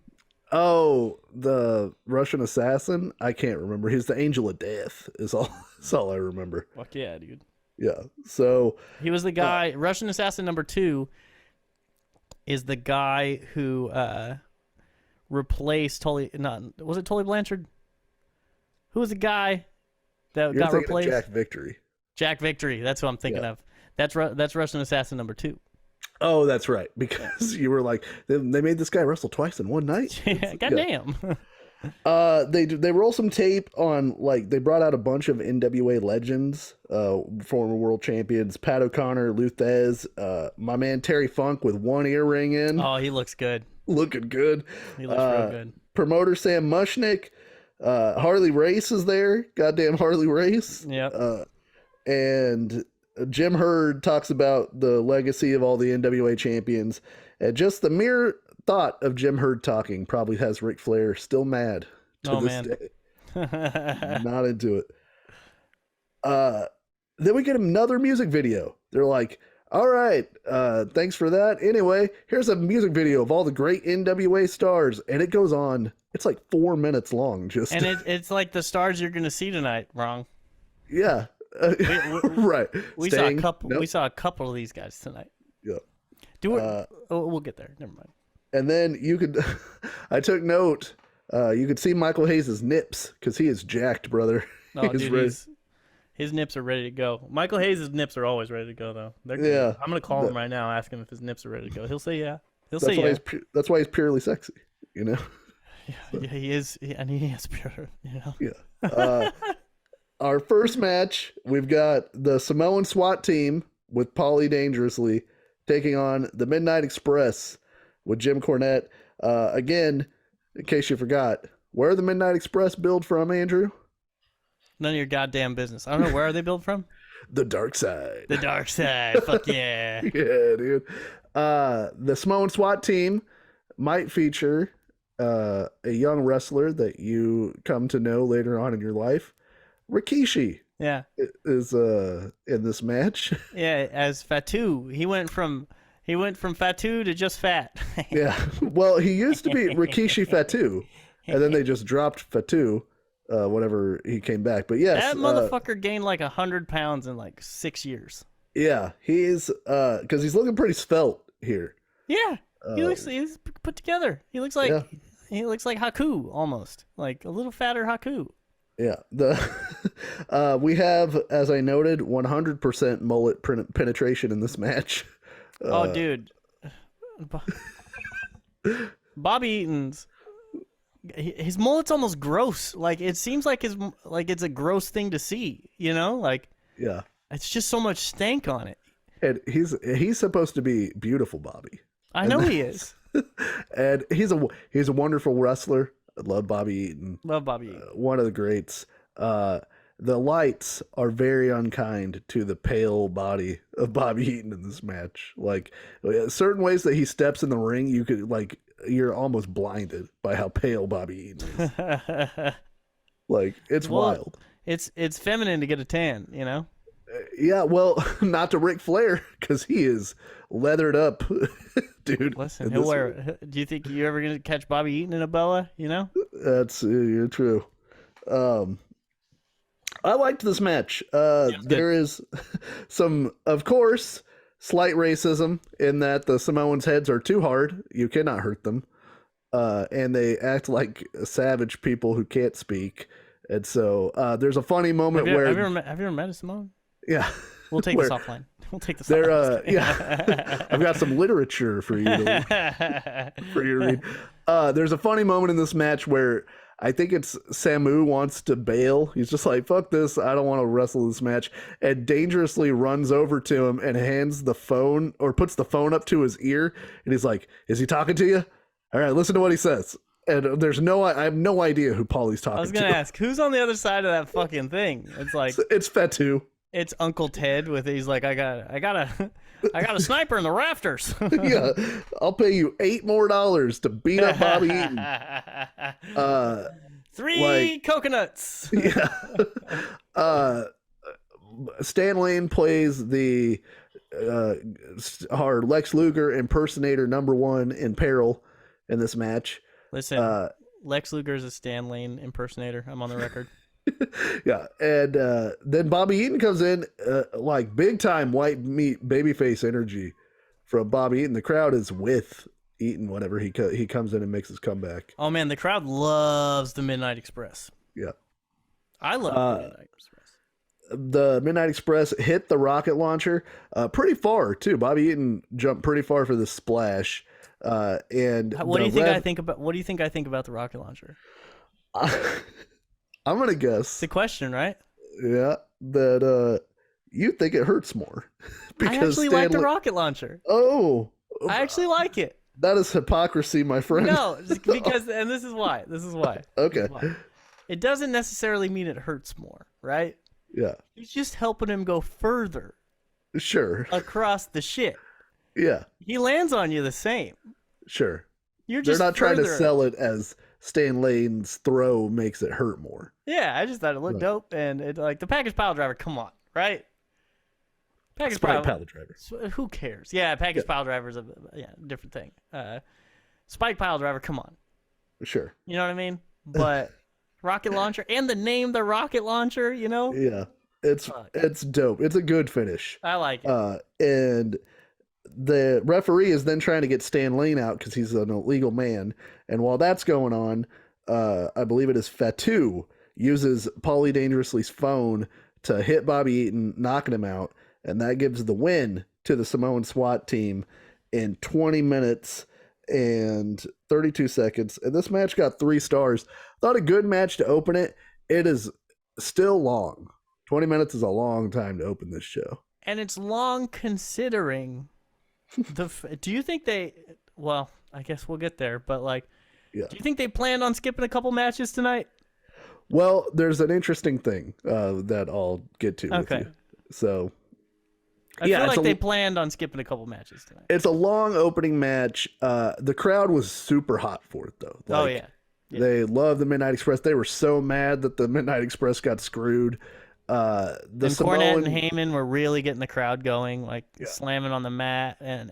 Oh, the Russian assassin. I can't remember. He's the Angel of Death. That's all I remember. Fuck yeah, dude. Yeah. So he was the guy. Russian assassin number 2 is the guy who replaced Tully. Was it Tully Blanchard? Who was the guy that got replaced? Jack Victory. Jack Victory. That's what I'm thinking of. That's Russian assassin number 2. Oh, that's right. Because you were like, they made this guy wrestle twice in one night. Goddamn. They roll some tape on, like, they brought out a bunch of NWA legends, former world champions, Pat O'Connor, Luthez, my man Terry Funk with one earring in. Oh, he looks good. Looking good. He looks real good. Promoter Sam Mushnick, Harley Race is there. Goddamn Harley Race. Yep. And Jim Herd talks about the legacy of all the NWA champions. And just the mere thought of Jim Herd talking probably has Ric Flair still mad to this day. Not into it. Then we get another music video. They're like, all right, thanks for that. Anyway, here's a music video of all the great NWA stars. And it goes on. It's like 4 minutes long. And it's like the stars you're going to see tonight. Wrong. Yeah. Right. We saw a couple. Nope. We saw a couple of these guys tonight. Yeah. We'll get there. Never mind. And then you could, I took note. You could see Michael Hayes' nips because he is jacked, brother. Oh, dude, his nips are ready to go. Michael Hayes' nips are always ready to go, though. Yeah. I'm gonna call him right now, ask him if his nips are ready to go. He'll say yeah. That's why he's purely sexy. You know. Yeah, he is, and he is pure. You know. Yeah. Our first match, we've got the Samoan SWAT team with Paulie Dangerously taking on the Midnight Express with Jim Cornette. Again, in case you forgot, where are the Midnight Express built from, Andrew? None of your goddamn business. I don't know, where are they built from? The dark side. The dark side. Fuck yeah. Yeah, dude. The Samoan SWAT team might feature a young wrestler that you come to know later on in your life. Rikishi, yeah, is in this match. Yeah, as Fatu, he went from Fatu to just fat. Yeah, well, he used to be Rikishi Fatu, and then they just dropped Fatu whenever he came back. But yes, that motherfucker gained like 100 pounds in like 6 years. Yeah, he's because he's looking pretty svelte here. Yeah, he's put together. He looks like Haku almost, like a little fatter Haku. Yeah, we have, as I noted, 100% mullet penetration in this match. Oh, dude, Bobby Eaton's his mullet's almost gross. Like it seems like it's a gross thing to see. You know, like yeah, it's just so much stank on it. And he's supposed to be beautiful, Bobby. I know he is. And he's a wonderful wrestler. I love Bobby Eaton. Love Bobby Eaton. One of the greats. The lights are very unkind to the pale body of Bobby Eaton in this match. Like certain ways that he steps in the ring, you're almost blinded by how pale Bobby Eaton is. Like it's wild. It's feminine to get a tan, you know? Yeah, well, not to Ric Flair because he is leathered up, dude. Listen, he'll wear. Do you think you're ever gonna catch Bobby Eaton in a boa? You know, that's true. I liked this match. There is some, of course, slight racism in that the Samoans' heads are too hard. You cannot hurt them, and they act like savage people who can't speak. And so there's a funny moment where have you ever met a Samoan? Yeah. We'll take this offline. We'll take this offline. Yeah. I've got some literature for you to read. There's a funny moment in this match where I think it's Samu wants to bail. He's just like, fuck this. I don't want to wrestle this match. And dangerously runs over to him and hands the phone or puts the phone up to his ear. And he's like, is he talking to you? All right, listen to what he says. And I have no idea who Paulie's talking to. I was going to ask, who's on the other side of that fucking thing? It's like, it's Fatu. It's Uncle Ted he's like, I got a sniper in the rafters. Yeah, I'll pay you $8 more to beat up Bobby Eaton. 3 coconuts. Yeah. Stan Lane plays the our Lex Luger impersonator #1 in peril in this match. Listen, Lex Luger is a Stan Lane impersonator. I'm on the record. Yeah, and then Bobby Eaton comes in like big time white meat babyface energy from Bobby Eaton. The crowd is with Eaton whenever he comes in and makes his comeback. Oh man, the crowd loves the Midnight Express. Yeah, I love the Midnight Express. The Midnight Express hit the rocket launcher pretty far too. Bobby Eaton jumped pretty far for the splash. And what do you think I think about? What do you think I think about the rocket launcher? I'm gonna guess. It's a question, right? Yeah, that you think it hurts more. I actually like the rocket launcher. Oh, I actually like it. That is hypocrisy, my friend. No, because and this is why. Okay. It doesn't necessarily mean it hurts more, right? Yeah. He's just helping him go further. Sure. Across the shit. Yeah. He lands on you the same. Sure. You're just They're not trying to sell it as Stan Lane's throw makes it hurt more. Yeah, I just thought it looked dope, and it like the package pile driver. Come on, right? Package pile driver. Who cares? Yeah, package pile driver's a different thing. Spike pile driver. Come on. Sure. You know what I mean? But rocket launcher and the name, the rocket launcher. You know? Yeah, it's dope. It's a good finish. I like it. And the referee is then trying to get Stan Lane out because he's an illegal man. And while that's going on, I believe it is Fatu uses Paulie Dangerously's phone to hit Bobby Eaton, knocking him out. And that gives the win to the Samoan SWAT team in 20 minutes and 32 seconds. And this match got 3 stars. Thought a good match to open it. It is still long. 20 minutes is a long time to open this show. And it's long considering do you think they, well, I guess we'll get there, but like, do you think they planned on skipping a couple matches tonight? Well, there's an interesting thing that I'll get to with you. So, I feel like they planned on skipping a couple matches tonight. It's a long opening match. The crowd was super hot for it, though. Like, they love the Midnight Express. They were so mad that the Midnight Express got screwed. Cornette and Heyman were really getting the crowd going, like slamming on the mat, and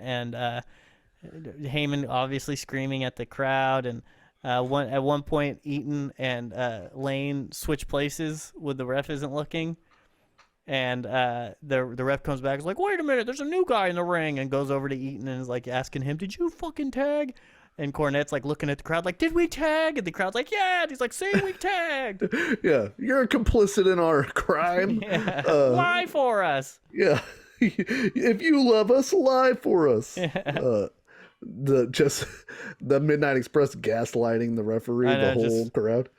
Heyman obviously screaming at the crowd. And at one point, Eaton and Lane switch places when the ref isn't looking, and the ref comes back, is like, "Wait a minute, there's a new guy in the ring," and goes over to Eaton and is like asking him, "Did you fucking tag?" And Cornette's like looking at the crowd like, "Did we tag?" And the crowd's like, "Yeah." And he's like, "Say we tagged." Yeah, you're complicit in our crime. Lie for us. Yeah, if you love us, lie for us. The Midnight Express gaslighting the referee, the whole crowd,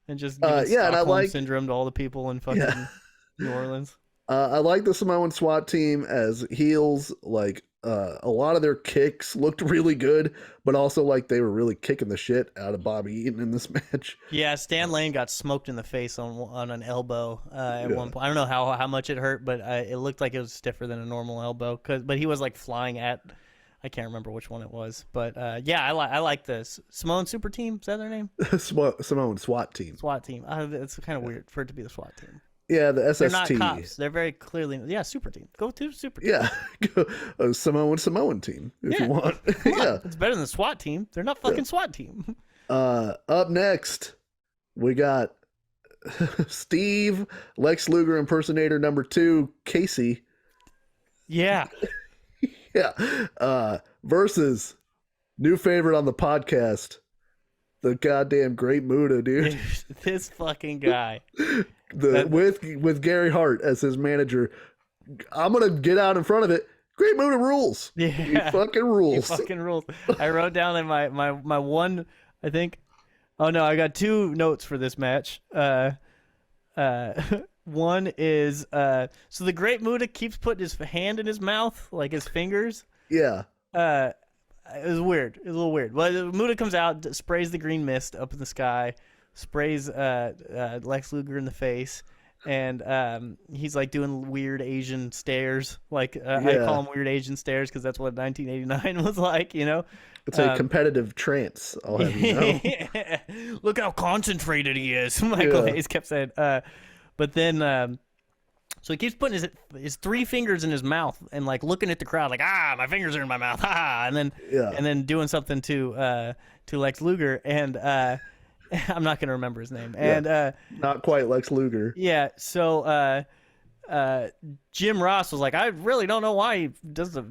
and just giving Stockholm syndrome to all the people in fucking New Orleans. I like the Samoan SWAT team as heels. Like a lot of their kicks looked really good, but also like they were really kicking the shit out of Bobby Eaton in this match. Yeah, Stan Lane got smoked in the face on an elbow at one point. I don't know how much it hurt, but it looked like it was stiffer than a normal elbow. But he was like flying at, I can't remember which one it was, but I like this Samoan Super Team. Is that their name? Samoan SWAT Team. SWAT Team. It's kind of weird for it to be the SWAT Team. Yeah, the SST. They're not cops. They're very clearly, Super Team. Go to Super Team. Yeah, Samoan team if you want. Yeah, it's better than the SWAT team. They're not fucking SWAT team. Up next, we got Steve, Lex Luger impersonator #2, Casey. Yeah. Yeah. Versus new favorite on the podcast, the goddamn Great Muta, dude. This fucking guy. With Gary Hart as his manager. I'm gonna get out in front of it. Great Muta rules. Yeah, he fucking rules. He fucking rules. I wrote down in my one, I think, Oh no, I got two notes for this match. One is so the Great Muta keeps putting his hand in his mouth, like his fingers. Yeah. It was weird. It was a little weird. Well, Muta comes out, sprays the green mist up in the sky, sprays Lex Luger in the face, and he's like doing weird Asian stares. Like I call them weird Asian stares because that's what 1989 was like, you know. It's a competitive trance, I'll have you know. Look how concentrated he is. Michael Hayes kept saying. But then, so he keeps putting his three fingers in his mouth and like looking at the crowd like, my fingers are in my mouth, and then doing something to Lex Luger, and I'm not gonna remember his name, and not quite Lex Luger. Yeah, so Jim Ross was like, I really don't know why he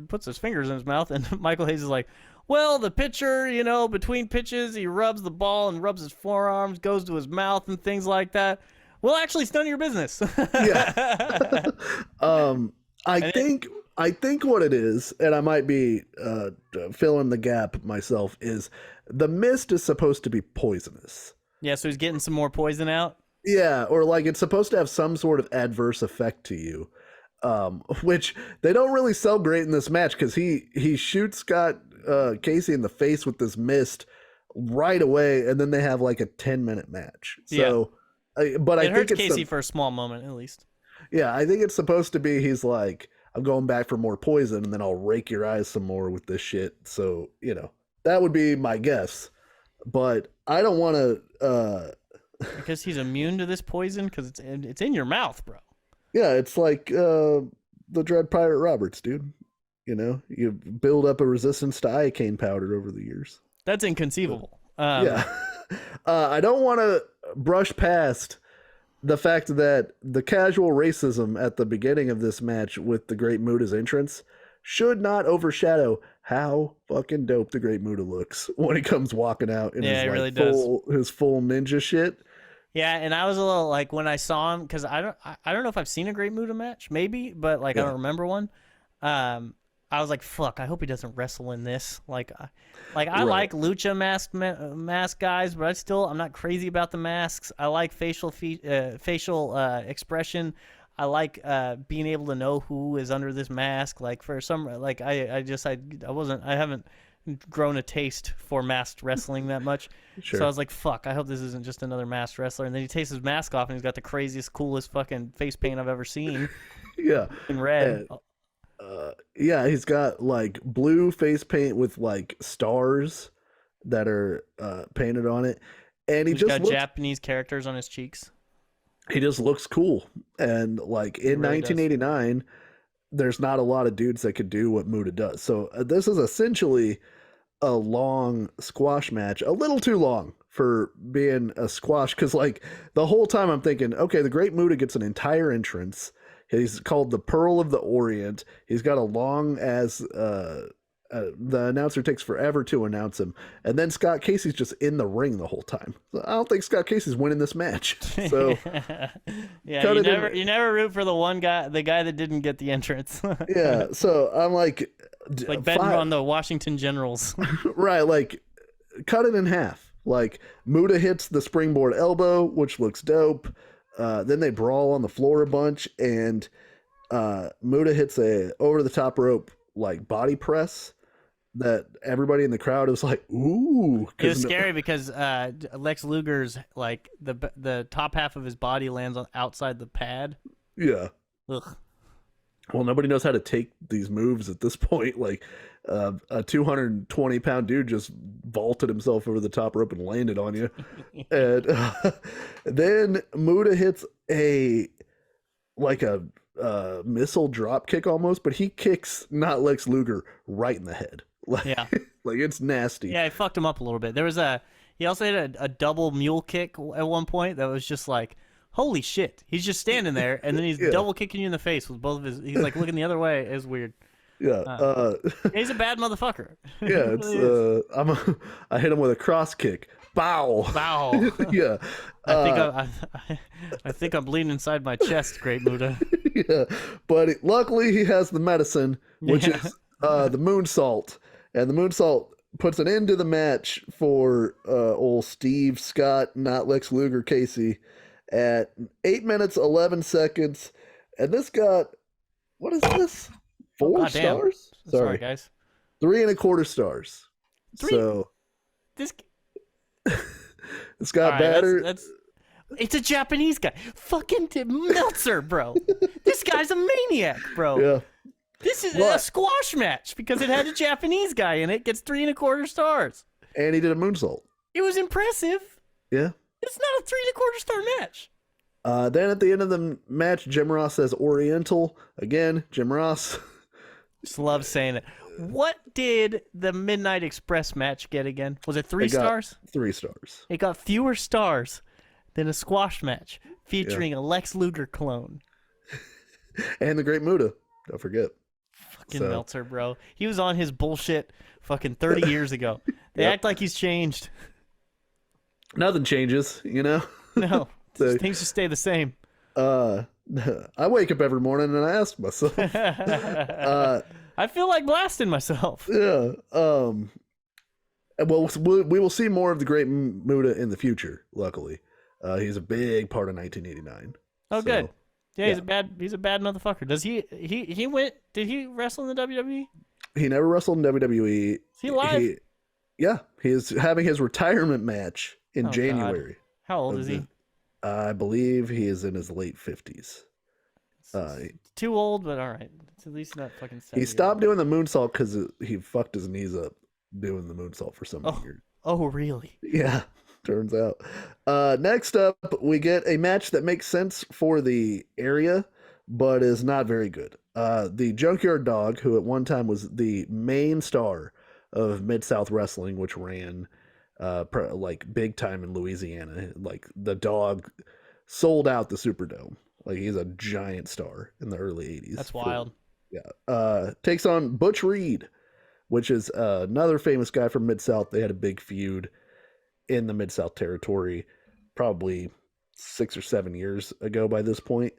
puts his fingers in his mouth, and Michael Hayes is like, well, the pitcher, you know, between pitches, he rubs the ball and rubs his forearms, goes to his mouth and things like that. Well, actually, it's none of your business. Yeah. I think what it is, and I might be filling the gap myself, is the mist is supposed to be poisonous. Yeah, so he's getting some more poison out? Yeah, or like it's supposed to have some sort of adverse effect to you, which they don't really sell great in this match because he shoots Scott Casey in the face with this mist right away, and then they have like a 10-minute match. So, but I think hurts Casey for a small moment at least. Yeah, I think it's supposed to be he's like, I'm going back for more poison, and then I'll rake your eyes some more with this shit. So, you know, that would be my guess. But I don't want to... because he's immune to this poison? Because it's in your mouth, bro. Yeah, it's like the Dread Pirate Roberts, dude. You know, you build up a resistance to iocane powder over the years. That's inconceivable. Yeah. I don't want to brush past the fact that the casual racism at the beginning of this match with the Great Muta's entrance should not overshadow how fucking dope the Great Muta looks when he comes walking out in his, really his full ninja shit. Yeah, and I was a little like when I saw him, because I don't know if I've seen a Great Muta match, maybe, but like I don't remember one. I was like, fuck, I hope he doesn't wrestle in this. I like lucha mask guys, but I'm not crazy about the masks. I like facial expression. I like being able to know who is under this mask. Like for some, like I haven't grown a taste for masked wrestling that much. Sure. So I was like, fuck, I hope this isn't just another masked wrestler. And then he takes his mask off and he's got the craziest, coolest fucking face paint I've ever seen. Yeah. In red. Yeah, he's got like blue face paint with like stars that are painted on it, and he's got Japanese characters on his cheeks. He just looks cool, and like in 1989, there's not a lot of dudes that could do what Muta does. So this is essentially a long squash match, a little too long for being a squash, because like the whole time I'm thinking, okay, the Great Muta gets an entire entrance. He's called the Pearl of the Orient. He's got a long as the announcer takes forever to announce him, and then Scott Casey's just in the ring the whole time. So I don't think Scott Casey's winning this match. So yeah, you never root for the guy that didn't get the entrance. Yeah, so I'm like betting on the Washington Generals. Right, like cut it in half. Like Muta hits the springboard elbow, which looks dope. Then they brawl on the floor a bunch, and Muta hits a over the top rope like body press that everybody in the crowd was like, "Ooh!" It was scary because Lex Luger's like the top half of his body lands on outside the pad. Yeah. Ugh. Well, nobody knows how to take these moves at this point. Like a 220-pound dude just vaulted himself over the top rope and landed on you. And then Muta hits a missile drop kick almost, but he kicks not Lex Luger right in the head. Like, yeah. Like it's nasty. Yeah, it fucked him up a little bit. He also had a double mule kick at one point that was just like, holy shit. He's just standing there, and then he's double kicking you in the face with both of his... He's like looking the other way. It's weird. Yeah. He's a bad motherfucker. Yeah, it's I hit him with a cross kick. Bow. Yeah. I think I'm bleeding inside my chest, Great Muta. Yeah. But luckily he has the medicine, which is the moonsault. And the moonsault puts an end to the match for old Steve Scott, not Lex Luger Casey, at 8 minutes 11 seconds. And this got, what is this? 4 stars? Sorry, guys. 3.25 stars. So this it's got better. It's a Japanese guy. Fucking Meltzer, bro. This guy's a maniac, bro. Yeah. This is a squash match because it had a Japanese guy in it. Gets 3.25 stars. And he did a moonsault. It was impressive. Yeah. It's not a 3.25 star match. Then at the end of the match, Jim Ross says Oriental. Again, Jim Ross. Just love saying it. What did the Midnight Express match get again? Was it 3 stars? 3 stars. It got fewer stars than a squash match featuring a Lex Luger clone. And the Great Muta. Don't forget. Fucking Meltzer, bro. He was on his bullshit fucking 30 years ago. They act like he's changed. Nothing changes, you know? No. Things just stay the same. I wake up every morning and I ask myself. I feel like blasting myself. Yeah. Well, we will see more of the Great Muta in the future, luckily. He's a big part of 1989. Oh, so, good. Yeah, he's a bad motherfucker. Does he did he wrestle in the WWE? He never wrestled in WWE. Is he alive? He's having his retirement match in January. God. How old is he? I believe he is in his late 50s. Too old, but all right. It's at least not fucking 70. He stopped doing the moonsault because he fucked his knees up doing the moonsault for some years. Oh, really? Yeah, turns out. Next up, we get a match that makes sense for the area, but is not very good. The Junkyard Dog, who at one time was the main star of Mid-South Wrestling, which ran like big time in Louisiana. Like the Dog sold out the Superdome. Like he's a giant star in the early 80s. That's wild. Takes on Butch Reed, which is another famous guy from Mid-South. They had a big feud in the Mid-South territory probably 6 or 7 years ago by this point.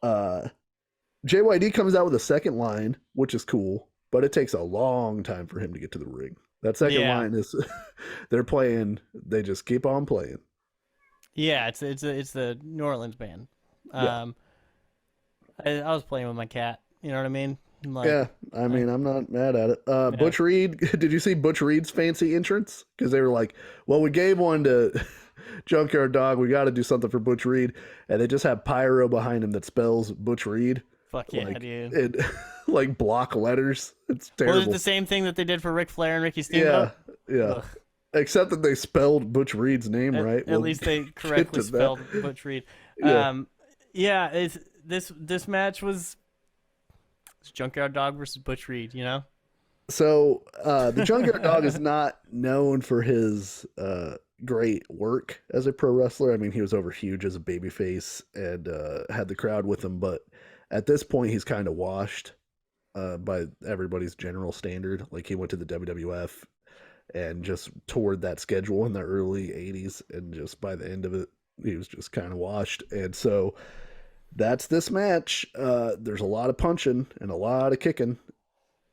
JYD comes out with a second line, which is cool, but it takes a long time for him to get to the ring. That second line is they just keep on playing. Yeah, it's the New Orleans band. Yeah. I was playing with my cat. You know what I mean? Like, I'm not mad at it. Butch Reed, did you see Butch Reed's fancy entrance? Because they were like, well, we gave one to Junkyard Dog. We got to do something for Butch Reed. And they just have pyro behind him that spells Butch Reed. Fuck yeah, dude. It, like block letters. It's terrible. Was it the same thing that they did for Ric Flair and Ricky Steamboat? Yeah. Ugh. Except that they spelled Butch Reed's name right. At least they correctly spelled Butch Reed. This match was Junkyard Dog versus Butch Reed, you know? So the Junkyard Dog is not known for his great work as a pro wrestler. I mean, he was over huge as a babyface and had the crowd with him, but at this point he's kind of washed by everybody's general standard. Like he went to the WWF and just toured that schedule in the early 80s, and just by the end of it he was just kind of washed. And so that's this match. There's a lot of punching and a lot of kicking.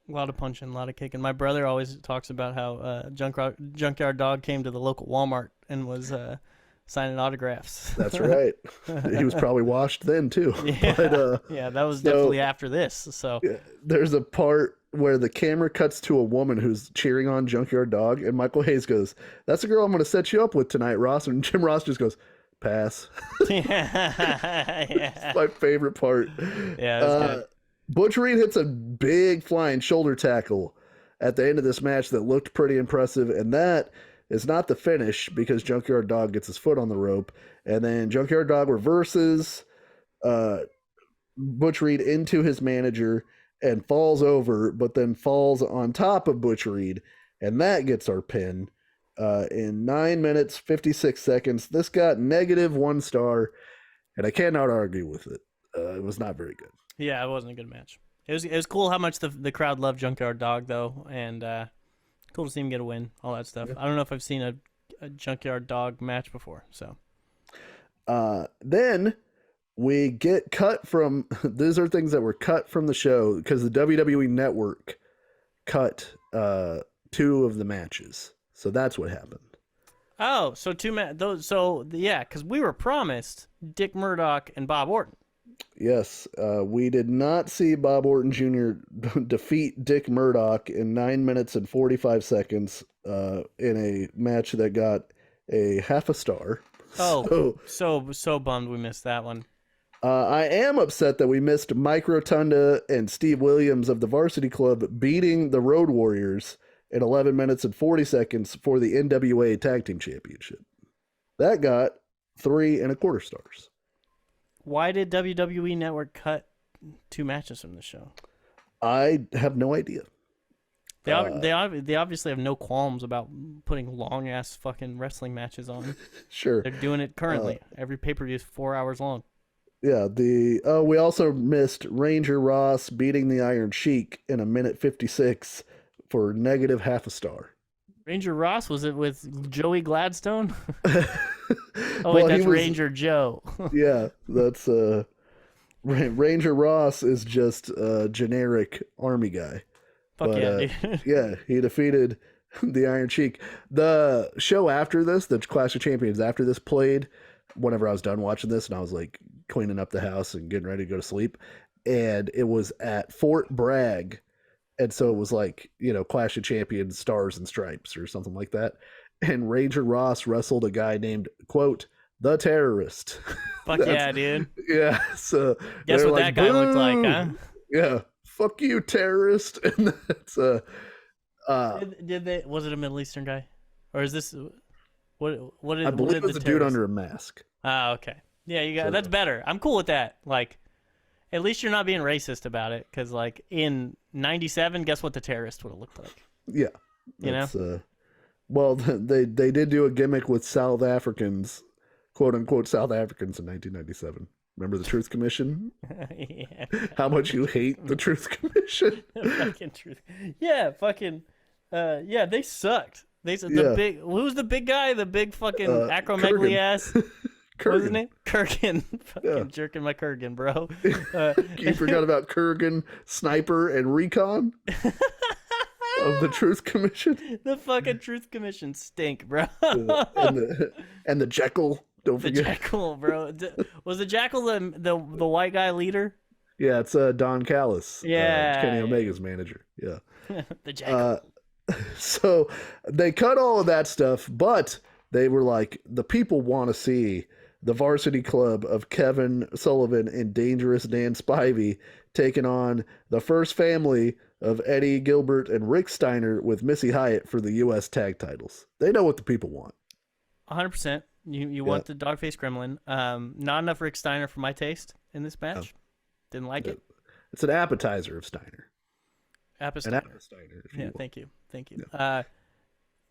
A lot of punching, a lot of kicking. My brother always talks about how Junkyard Dog came to the local Walmart and was signing autographs. That's right. He was probably washed then too. Yeah, but, that was definitely after this. So there's a part where the camera cuts to a woman who's cheering on Junkyard Dog, and Michael Hayes goes, "That's the girl I'm going to set you up with tonight, Ross." And Jim Ross just goes, "Pass." It's my favorite part. Yeah, it was good. Butch Reed hits a big flying shoulder tackle at the end of this match that looked pretty impressive, and that is not the finish because Junkyard Dog gets his foot on the rope, and then Junkyard Dog reverses Butch Reed into his manager and falls over, but then falls on top of Butch Reed, and that gets our pin. In 9 minutes 56 seconds. This got -1 star, and I cannot argue with it. It was not very good. Yeah, it wasn't a good match. It was cool how much the crowd loved Junkyard Dog though, and cool to see him get a win, all that stuff. Yeah. I don't know if I've seen a Junkyard Dog match before. So then we get cut from. These are things that were cut from the show because the WWE Network cut 2 of the matches. So that's what happened. Oh, so because we were promised Dick Murdoch and Bob Orton. Yes, we did not see Bob Orton Jr. defeat Dick Murdoch in 9 minutes and 45 seconds in a match that got a half a star. Oh, so bummed we missed that one. I am upset that we missed Mike Rotunda and Steve Williams of the Varsity Club beating the Road Warriors in 11 minutes and 40 seconds for the NWA Tag Team Championship. That got 3 1/4 stars. Why did WWE Network cut 2 matches from the show? I have no idea. They obviously have no qualms about putting long ass fucking wrestling matches on. Sure, they're doing it currently. Every pay-per-view is 4 hours long. Yeah, we also missed Ranger Ross beating the Iron Sheik in 1:56 for negative half a star. Ranger Ross, was it with Joey Gladstone? Oh, wait, that's Ranger Joe. Yeah, that's Ranger Ross is just a generic army guy. Fuck yeah, dude. Yeah, he defeated the Iron Sheik. The show after this, the Clash of Champions after this played whenever I was done watching this, and I was like cleaning up the house and getting ready to go to sleep, and it was at Fort Bragg, and so it was like, Clash of Champions Stars and Stripes or something like that, and Ranger Ross wrestled a guy named, quote, the Terrorist. Fuck yeah, dude. Yeah, so guess what like, that guy looked like, huh? Yeah, fuck you, terrorist. And that's did they, was it a Middle Eastern guy, or is this what did, I believe it was a dude under a mask. Oh, okay. Yeah, you got that's better. I'm cool with that. Like, at least you're not being racist about it, because like in '97, guess what the terrorist would have looked like? Yeah, you know. Well, they did do a gimmick with South Africans, quote unquote South Africans, in 1997. Remember the Truth Commission? Yeah. How much you hate the Truth Commission? Fucking truth. Yeah, fucking. Yeah, they sucked. The big. Who's the big guy? The big fucking acromegaly ass. What was his name? Kurgan. Fucking jerking my Kurgan, bro. You forgot about Kurgan, Sniper, and Recon of the Truth Commission. The fucking Truth Commission stink, bro. and the Jekyll. Don't forget. The Jackal, bro. Was the Jackal the white guy leader? Yeah, it's Don Callis. Yeah. Kenny Omega's manager. Yeah. The Jackal. So they cut all of that stuff, but they were like, the people want to see the Varsity Club of Kevin Sullivan and Dangerous Dan Spivey taking on the first family of Eddie Gilbert and Rick Steiner with Missy Hyatt for the U.S. tag titles. They know what the people want. 100%. You want the dog-faced gremlin. Not enough Rick Steiner for my taste in this match. Didn't like it. It's an appetizer of Steiner. Steiner. Yeah, thank you. Yeah.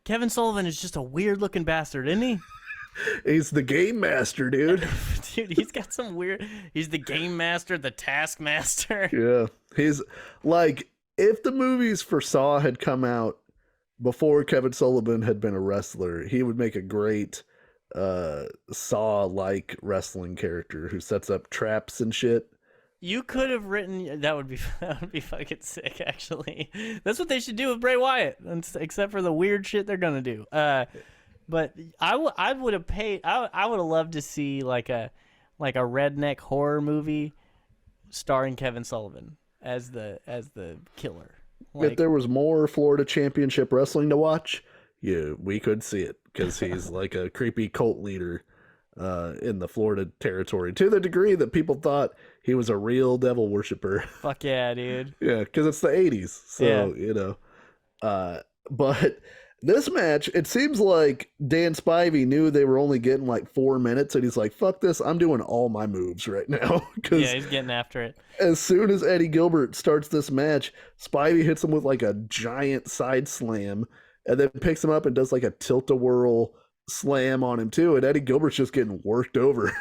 Kevin Sullivan is just a weird-looking bastard, isn't he? He's the game master, dude. Dude, he's got some weird... He's the game master, the taskmaster. Yeah. He's like, if the movies for Saw had come out before Kevin Sullivan had been a wrestler, he would make a great Saw-like wrestling character who sets up traps and shit. You could have written that would be fucking sick. Actually, that's what they should do with Bray Wyatt, except for the weird shit they're gonna do. But I would have paid. I would have loved to see like a redneck horror movie starring Kevin Sullivan as the killer. If there was more Florida Championship Wrestling to watch, we could see it, because he's like a creepy cult leader in the Florida territory, to the degree that people thought he was a real devil worshiper. Fuck yeah, dude. Yeah, because it's the 80s. So, but this match, it seems like Dan Spivey knew they were only getting like 4 minutes, and he's like, fuck this, I'm doing all my moves right now. Yeah, he's getting after it. As soon as Eddie Gilbert starts this match, Spivey hits him with like a giant side slam, and then picks him up and does like a tilt-a-whirl slam on him too, and Eddie Gilbert's just getting worked over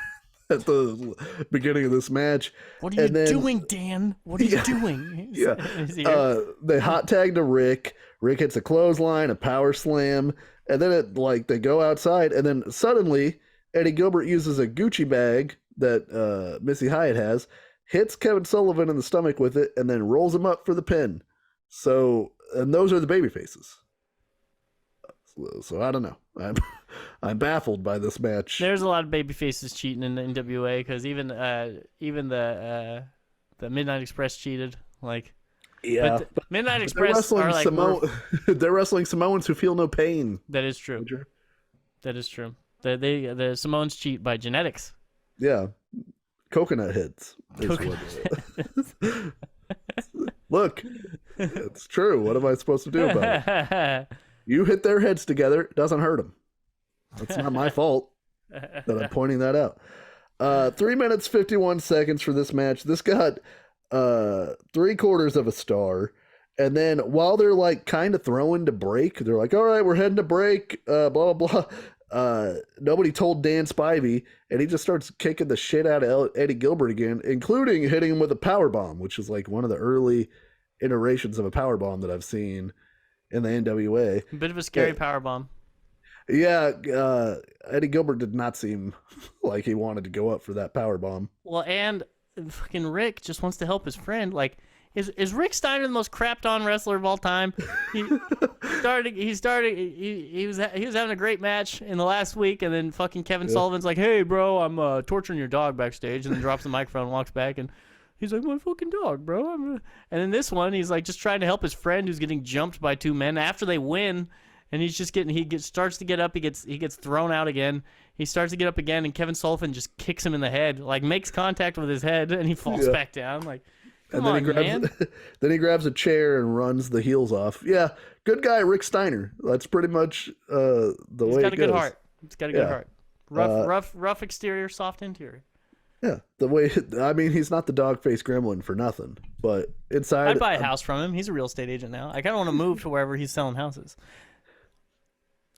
at the beginning of this match. What are you doing, Dan? What are you doing? Yeah. They hot tag to Rick. Rick hits a clothesline, a power slam, and then they go outside, and then suddenly Eddie Gilbert uses a Gucci bag that Missy Hyatt has, hits Kevin Sullivan in the stomach with it, and then rolls him up for the pin. So, and those are the baby faces. So I don't know. I'm baffled by this match. There's a lot of baby faces cheating in the NWA because even the Midnight Express cheated. Like, Yeah, but Midnight they're Express wrestling are like they're wrestling Samoans who feel no pain. that is true. That is true. The Samoans cheat by genetics. Yeah, coconut heads. Look, it's true. What am I supposed to do about it? You hit their heads together, it doesn't hurt them. That's not my fault that I'm pointing that out. 3 minutes 51 seconds for this match. This got 3/4 of a star. And then while they're like kind of throwing to break, they're like, all right, we're heading to break, blah, blah, blah. Nobody told Dan Spivey, and he just starts kicking the shit out of Eddie Gilbert again, including hitting him with a power bomb, which is like one of the early iterations of a power bomb that I've seen in the NWA. A bit of a scary power bomb. Yeah, Eddie Gilbert did not seem like he wanted to go up for that power bomb. Well, and fucking Rick just wants to help his friend. Like, is Rick Steiner the most crapped on wrestler of all time? He was having a great match in the last week, and then fucking Kevin Sullivan's like, hey bro, I'm torturing your dog backstage, and then drops the microphone and walks back, and he's like, my fucking dog, bro. And then this one, he's like just trying to help his friend who's getting jumped by two men after they win, and he's just starts to get up, he gets thrown out again. He starts to get up again, and Kevin Sullivan just kicks him in the head, like makes contact with his head, and he falls back down, like. Come on, man. Then he grabs a chair and runs the heels off. Yeah, good guy, Rick Steiner. That's pretty much the way it goes. He's got a good heart. He's got a good heart. Rough exterior, soft interior. Yeah, the way. I mean, he's not the dog-faced gremlin for nothing. But inside, I'd buy a house from him. He's a real estate agent now. I kind of want to move to wherever he's selling houses.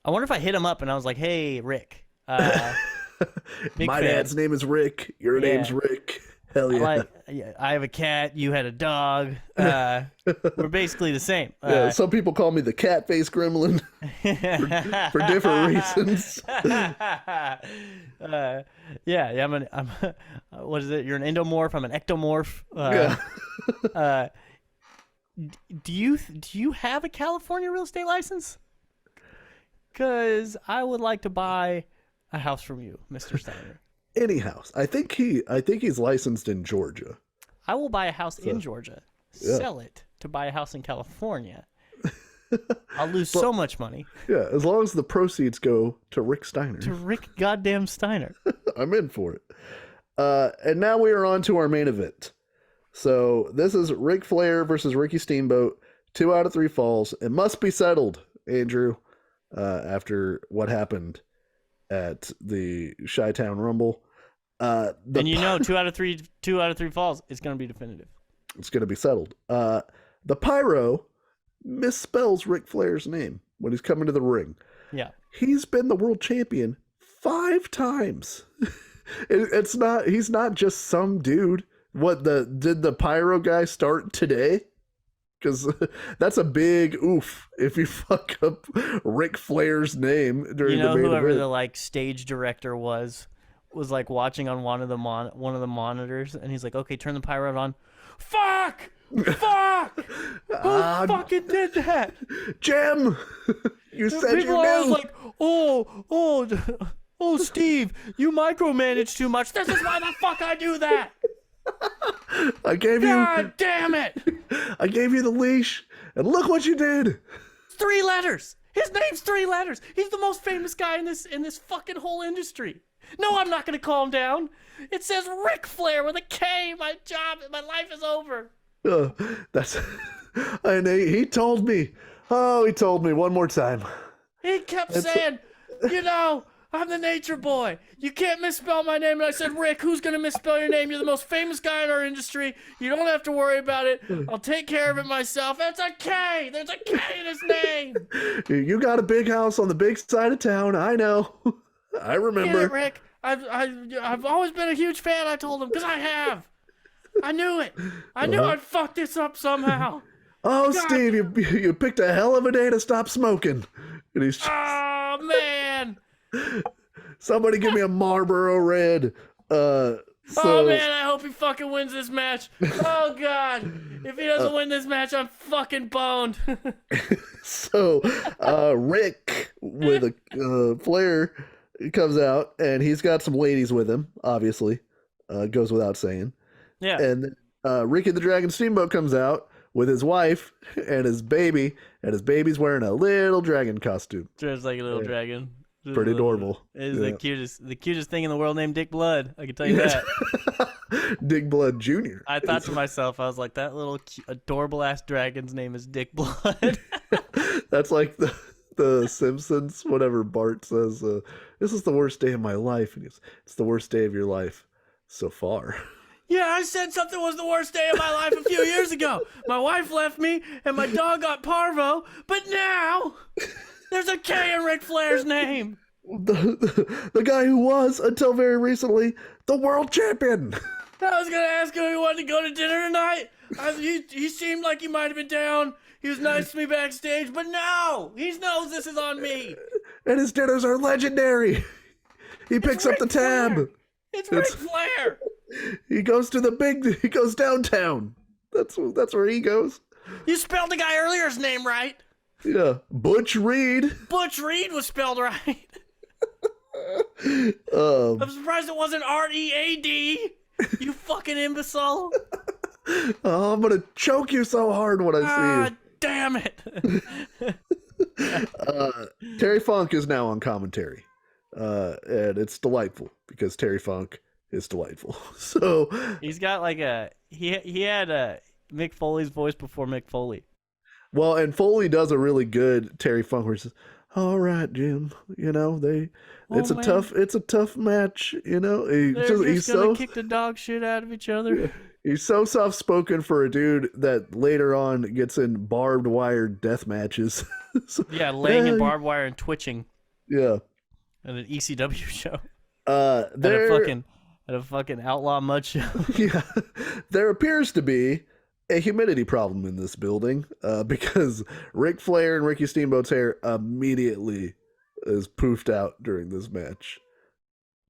I wonder if I hit him up and I was like, "Hey, Rick, my dad's name is Rick. Your name's Rick." Hell yeah. I have a cat. You had a dog. We're basically the same. Some people call me the cat-faced gremlin for different reasons. I'm what is it? You're an endomorph. I'm an ectomorph. Do you have a California real estate license? Because I would like to buy a house from you, Mr. Steiner. Any house. I think he's licensed in Georgia. I will buy a house in Georgia, sell it to buy a house in California. I'll lose so much money. Yeah, as long as the proceeds go to Rick Steiner. To Rick goddamn Steiner. I'm in for it. And now we are on to our main event. So this is Ric Flair versus Ricky Steamboat. 2 out of 3 falls. It must be settled, Andrew, after what happened at the Chi-Town Rumble. And 2 out of 3 falls, it's going to be definitive. It's going to be settled. The Pyro misspells Ric Flair's name when he's coming to the ring. Yeah. He's been the world champion 5 times. He's not just some dude. Did the Pyro guy start today? Because that's a big oof if you fuck up Ric Flair's name during the main whoever event. the like stage director was like watching on one of the monitors, and he's like, "Okay, turn the Pyro on." Fuck! Who fucking did that? Jim, you said People you are always knew. like, oh, Steve, you micromanage too much. This is why the fuck I do that. God damn it! I gave you the leash, and look what you did. 3 letters. His name's 3 letters. He's the most famous guy in this fucking whole industry. No, I'm not gonna calm down. It says Ric Flair with a K. My life is over. And he told me. Oh, he told me one more time. He kept saying, I'm the nature boy. You can't misspell my name. And I said, Rick, who's going to misspell your name? You're the most famous guy in our industry. You don't have to worry about it. I'll take care of it myself. It's a K. There's a K in his name. You got a big house on the big side of town. I know. I remember. Get it, Rick. I've always been a huge fan, I told him, because I have. I knew it. I knew I'd fuck this up somehow. Oh, God. Steve, you picked a hell of a day to stop smoking. And he's oh, man. Somebody give me a Marlboro Red. Oh man, I hope he fucking wins this match. Oh God, if he doesn't win this match, I'm fucking boned. So Rick with a Flair comes out, and he's got some ladies with him, obviously. Goes without saying. Yeah. And Ricky the Dragon Steamboat comes out with his wife and his baby, and his baby's wearing a little dragon costume. Just like a little dragon. Just Pretty adorable. It's the cutest thing in the world named Dick Blood. I can tell you that. Dick Blood Jr. I thought to myself, I was like, that little adorable ass dragon's name is Dick Blood. That's like the Simpsons, whatever Bart says, this is the worst day of my life. And it's the worst day of your life so far. Yeah, I said something was the worst day of my life a few years ago. My wife left me, and my dog got parvo, but now there's a K in Ric Flair's name. The guy who was, until very recently, the world champion. I was going to ask him if he wanted to go to dinner tonight. He seemed like he might have been down. He was nice to me backstage, but no, he knows this is on me. And his dinners are legendary. He picks up the tab. It's Ric Flair. He goes downtown. That's where he goes. You spelled the guy earlier's name right. Yeah, Butch Reed. Butch Reed was spelled right. I'm surprised it wasn't R-E-A-D. You fucking imbecile. Oh, I'm gonna choke you so hard when I see you. Damn it. Terry Funk is now on commentary. And it's delightful because Terry Funk is delightful. So he's got like he had Mick Foley's voice before Mick Foley. Well, and Foley does a really good Terry Funk where he says, "All right, Jim, it's a tough match, He's gonna kick the dog shit out of each other." He's so soft spoken for a dude that later on gets in barbed wire death matches. Laying in barbed wire and twitching. Yeah. At an ECW show. At a fucking outlaw mud show. Yeah. There appears to be a humidity problem in this building because Ric Flair and Ricky Steamboat's hair immediately is poofed out during this match.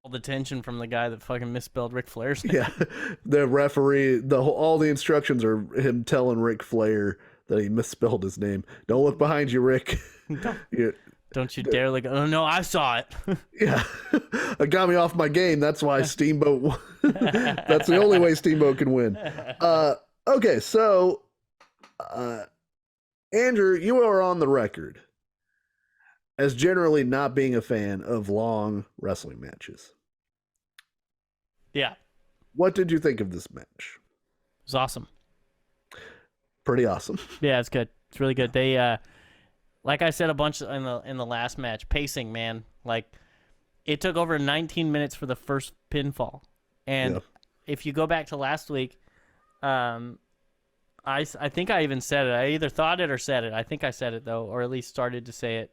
All the tension from the guy that fucking misspelled Ric Flair's name. Yeah. The referee, all the instructions are him telling Ric Flair that he misspelled his name. Don't look behind you, Rick. Don't you dare look. Oh, no, I saw it. Yeah. It got me off my game. That's why Steamboat. That's the only way Steamboat can win. Okay, so, Andrew, you are on the record as generally not being a fan of long wrestling matches. Yeah. What did you think of this match? It was awesome. Pretty awesome. Yeah, it's good. It's really good. They, like I said a bunch in the last match, pacing, man. Like, it took over 19 minutes for the first pinfall. And if you go back to last week, I think I even said it. I either thought it or said it. I think I said it, though, or at least started to say it,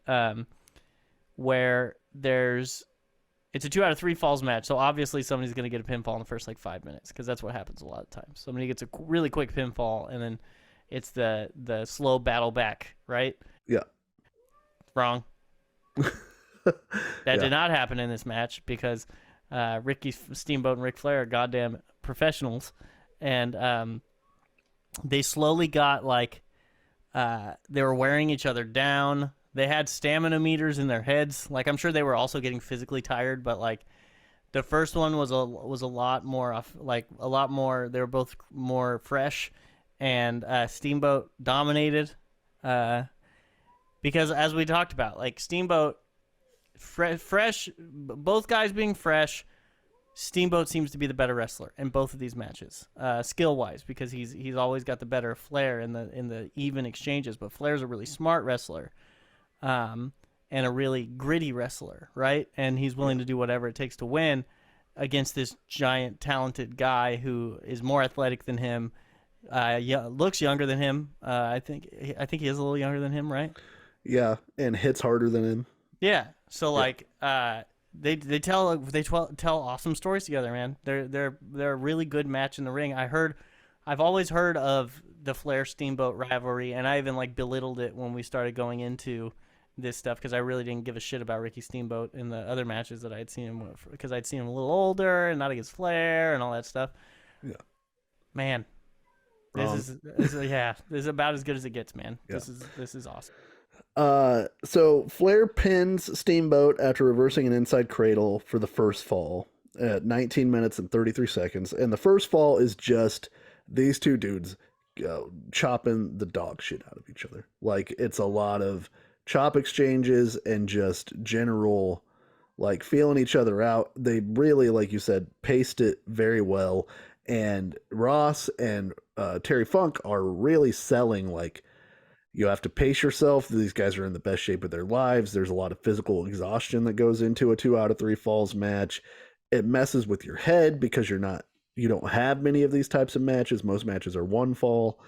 where it's a 2 out of 3 falls match, so obviously somebody's going to get a pinfall in the first, 5 minutes, because that's what happens a lot of times. Somebody gets a really quick pinfall, and then it's the slow battle back, right? Yeah. Wrong. That did not happen in this match because Ricky Steamboat and Ric Flair are goddamn professionals, and they slowly got they were wearing each other down. They had stamina meters in their heads. I'm sure they were also getting physically tired, but the first one was a lot more they were both more fresh, and Steamboat dominated because, as we talked about, Steamboat fresh, both guys being fresh. Steamboat seems to be the better wrestler in both of these matches, skill-wise, because he's always got the better Flair in the even exchanges. But Flair's a really smart wrestler, and a really gritty wrestler, right? And he's willing to do whatever it takes to win against this giant, talented guy who is more athletic than him, looks younger than him. I think he is a little younger than him, right? Yeah, and hits harder than him. Yeah. So They tell awesome stories together, man. They're a really good match in the ring. I've always heard of the Flair Steamboat rivalry, and I even belittled it when we started going into this stuff because I really didn't give a shit about Ricky Steamboat in the other matches that I had seen him with, because I'd seen him a little older and not against Flair and all that stuff. Yeah, man, this is about as good as it gets, man. Yeah. This is awesome. So Flair pins Steamboat after reversing an inside cradle for the first fall at 19 minutes and 33 seconds. And the first fall is just these two dudes chopping the dog shit out of each other. Like, it's a lot of chop exchanges and just general, like, feeling each other out. They really, like you said, paced it very well. And Ross and Terry Funk are really selling, like, you have to pace yourself. These guys are in the best shape of their lives. There's a lot of physical exhaustion that goes into a 2 out of 3 falls match. It messes with your head because you don't have many of these types of matches. Most matches are 1 fall.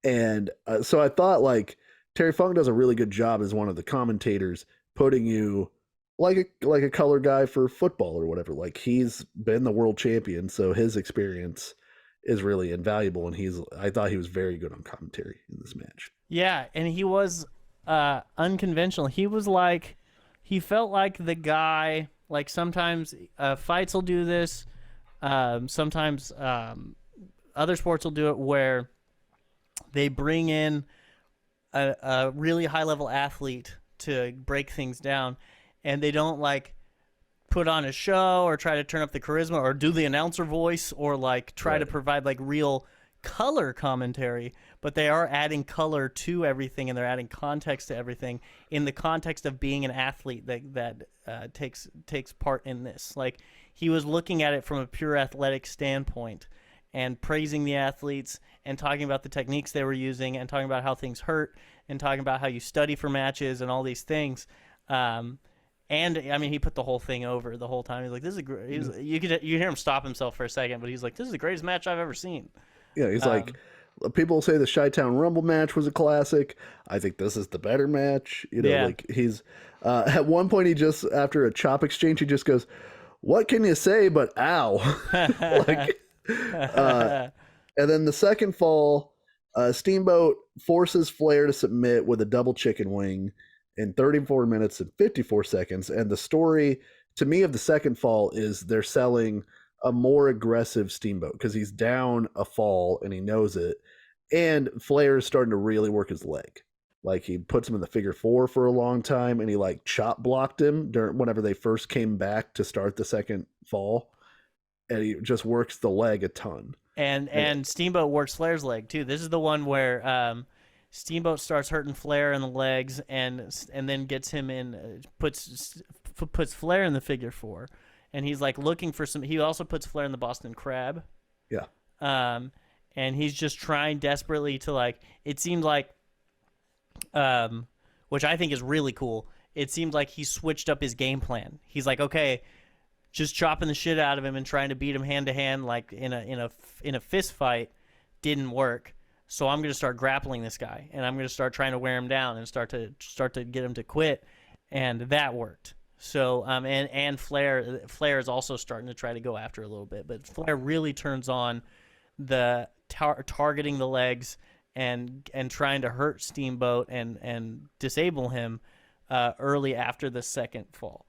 And so I thought, like, Terry Funk does a really good job as one of the commentators, putting you like a color guy for football or whatever. Like, he's been the world champion, so his experience is really invaluable. And I thought he was very good on commentary in this match. Yeah, and he was unconventional. He felt like the guy, like, sometimes fights will do this, sometimes other sports will do it, where they bring in a really high-level athlete to break things down, and they don't, like, put on a show or try to turn up the charisma or do the announcer voice or, like, try to provide, like, real color commentary, but they are adding color to everything, and they're adding context to everything in the context of being an athlete that takes part in this. Like, he was looking at it from a pure athletic standpoint and praising the athletes and talking about the techniques they were using and talking about how things hurt and talking about how you study for matches and all these things. And I mean, he put the whole thing over the whole time. He's like, "This is great." You hear him stop himself for a second, but he's like, "This is the greatest match I've ever seen." Yeah, he's like, people say the Chi-Town Rumble match was a classic. I think this is the better match. You know, like, he's at one point, he just, after a chop exchange, he just goes, "What can you say but ow?" Like, and then the second fall, Steamboat forces Flair to submit with a double chicken wing in 34 minutes and 54 seconds. And the story, to me, of the second fall is they're selling a more aggressive Steamboat because he's down a fall and he knows it. And Flair is starting to really work his leg. Like, he puts him in the figure 4 for a long time, and he, like, chop blocked him whenever they first came back to start the second fall. And he just works the leg a ton. And Steamboat works Flair's leg too. This is the one where Steamboat starts hurting Flair in the legs, and then gets him in, puts Flair in the figure 4, and he's, like, looking for some. He also puts Flair in the Boston Crab. Yeah. And he's just trying desperately to, like, it seemed like, which I think is really cool. It seemed like he switched up his game plan. He's like, okay, just chopping the shit out of him and trying to beat him hand to hand, like in a fist fight, didn't work. So I'm going to start grappling this guy, and I'm going to start trying to wear him down and start to get him to quit, and that worked. So and Flair is also starting to try to go after a little bit, but Flair really turns on the targeting the legs and trying to hurt Steamboat and disable him early after the second fall.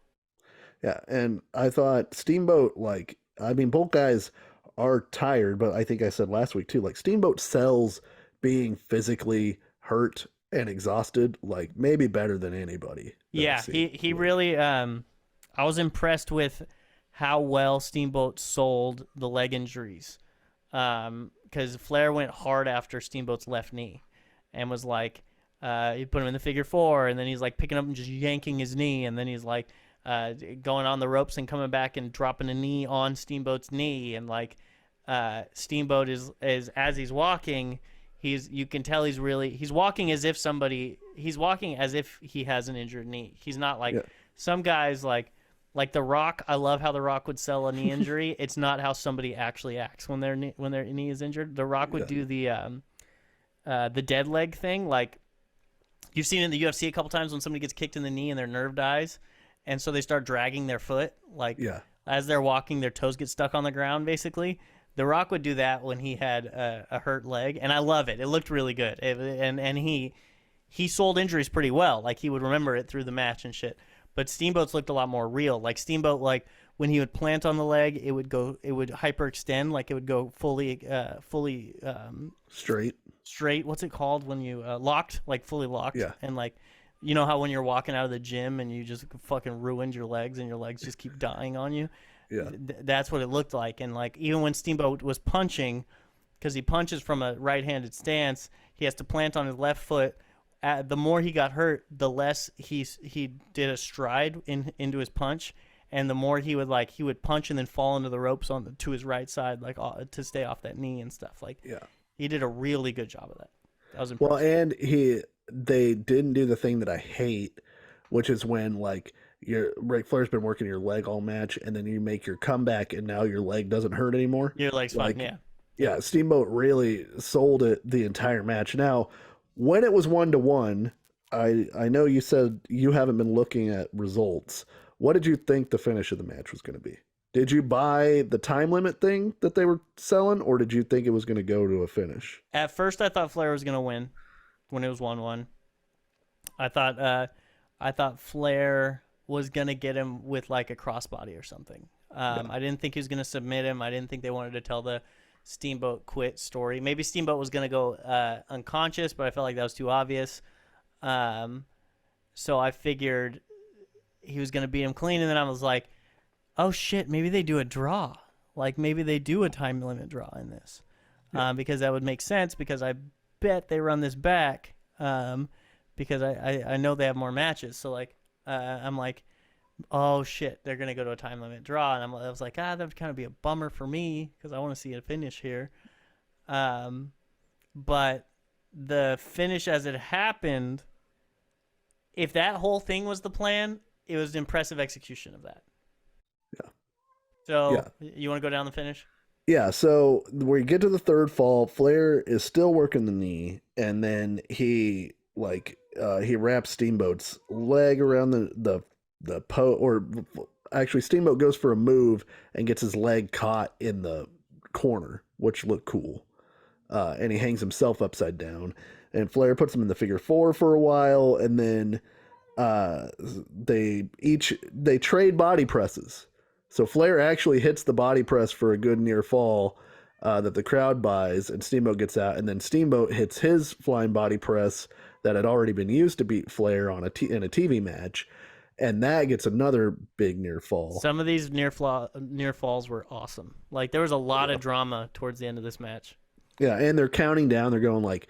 Yeah, and I thought Steamboat, like, I mean, both guys are tired, but I think I said last week too, like, Steamboat sells being physically hurt and exhausted, like, maybe better than anybody. Yeah, he really, I was impressed with how well Steamboat sold the leg injuries. Because Flair went hard after Steamboat's left knee and was like, he put him in the figure 4, and then he's, like, picking up and just yanking his knee, and then he's, like, going on the ropes and coming back and dropping a knee on Steamboat's knee, and, like, Steamboat is as he's walking, you can tell he's walking as if he has an injured knee. He's not like some guys like The Rock. I love how The Rock would sell a knee injury. It's not how somebody actually acts when their knee is injured. The Rock would do the dead leg thing, like you've seen in the UFC a couple times when somebody gets kicked in the knee and their nerve dies, and so they start dragging their foot, like as they're walking, their toes get stuck on the ground, basically. The Rock would do that when he had a hurt leg, and I love it. It looked really good, and he sold injuries pretty well. Like, he would remember it through the match and shit. But Steamboat's looked a lot more real. Like, Steamboat, like, when he would plant on the leg, it would hyperextend, like it would go fully straight. What's it called when you locked, like fully locked? Yeah. And like You know how when you're walking out of the gym and you just fucking ruined your legs and your legs just keep dying on you? Yeah. That's what it looked like. And like even when Steamboat was punching, because he punches from a right-handed stance, he has to plant on his left foot. The more he got hurt, the less he did a stride into his punch, and the more he would punch and then fall into the ropes to his right side, like to stay off that knee and stuff. Like, Yeah. he did a really good job of that. That was impressive. Well, and they didn't do the thing that I hate, which is when like Ric Flair's been working your leg all match, and then you make your comeback, and now your leg doesn't hurt anymore. Your leg's fine, Like, yeah. Yeah, Steamboat really sold it the entire match. Now, when it was 1-1, I know you said you haven't been looking at results. What did you think the finish of the match was going to be? Did you buy the time limit thing that they were selling, or did you think it was going to go to a finish? At first, I thought Flair was gonna win when it was 1-1. I thought Flair was gonna get him with like a crossbody or something. I didn't think he was gonna submit him. I didn't think they wanted to tell the Steamboat quit story. Maybe Steamboat was gonna go unconscious, but I felt like that was too obvious. So I figured he was gonna beat him clean, and then I was like, oh shit, maybe they do a draw. Like maybe they do a time limit draw in this, because that would make sense. Because I bet they run this back, because I know they have more matches. So like, I'm like, oh shit, they're gonna go to a time limit draw, and I was like, that would kind of be a bummer for me because I want to see a finish here. But the finish as it happened, if that whole thing was the plan, it was impressive execution of that. Yeah. So you want to go down the finish? Yeah, so where you get to the third fall, Flair is still working the knee, and then he wraps Steamboat's leg around the or actually Steamboat goes for a move and gets his leg caught in the corner, which looked cool. And he hangs himself upside down, and Flair puts him in the figure 4 for a while, and then they trade body presses. So Flair actually hits the body press for a good near fall that the crowd buys, and Steamboat gets out, and then Steamboat hits his flying body press that had already been used to beat Flair in a TV match, and that gets another big near fall. Some of these near falls were awesome. Like there was a lot of drama towards the end of this match. Yeah, and they're counting down. They're going like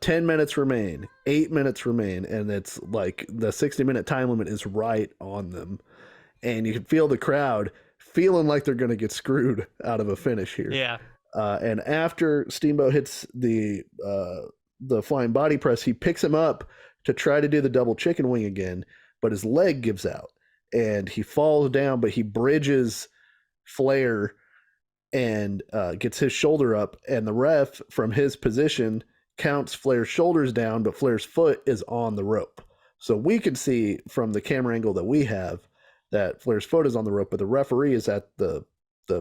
10 minutes remain, 8 minutes remain, and it's like the 60-minute time limit is right on them. And you can feel the crowd feeling like they're going to get screwed out of a finish here. Yeah. And after Steamboat hits the flying body press, he picks him up to try to do the double chicken wing again, but his leg gives out and he falls down, but he bridges Flair and gets his shoulder up, and the ref from his position counts Flair's shoulders down, but Flair's foot is on the rope. So we can see from the camera angle that we have that Flair's foot is on the rope, but the referee is at the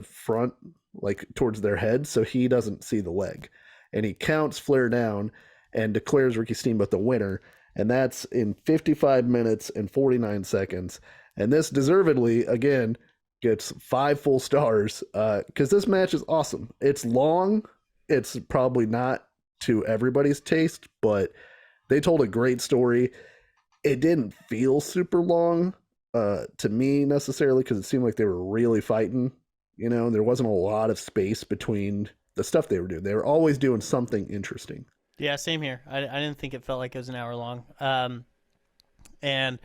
front, like towards their head, so he doesn't see the leg. And he counts Flair down and declares Ricky Steamboat the winner, and that's in 55 minutes and 49 seconds. And this deservedly, again, gets 5 full stars, because this match is awesome. It's long. It's probably not to everybody's taste, but they told a great story. It didn't feel super long to me necessarily, because it seemed like they were really fighting, there wasn't a lot of space between the stuff they were doing. They were always doing something interesting. Yeah, same here. I didn't think it felt like it was an hour long. And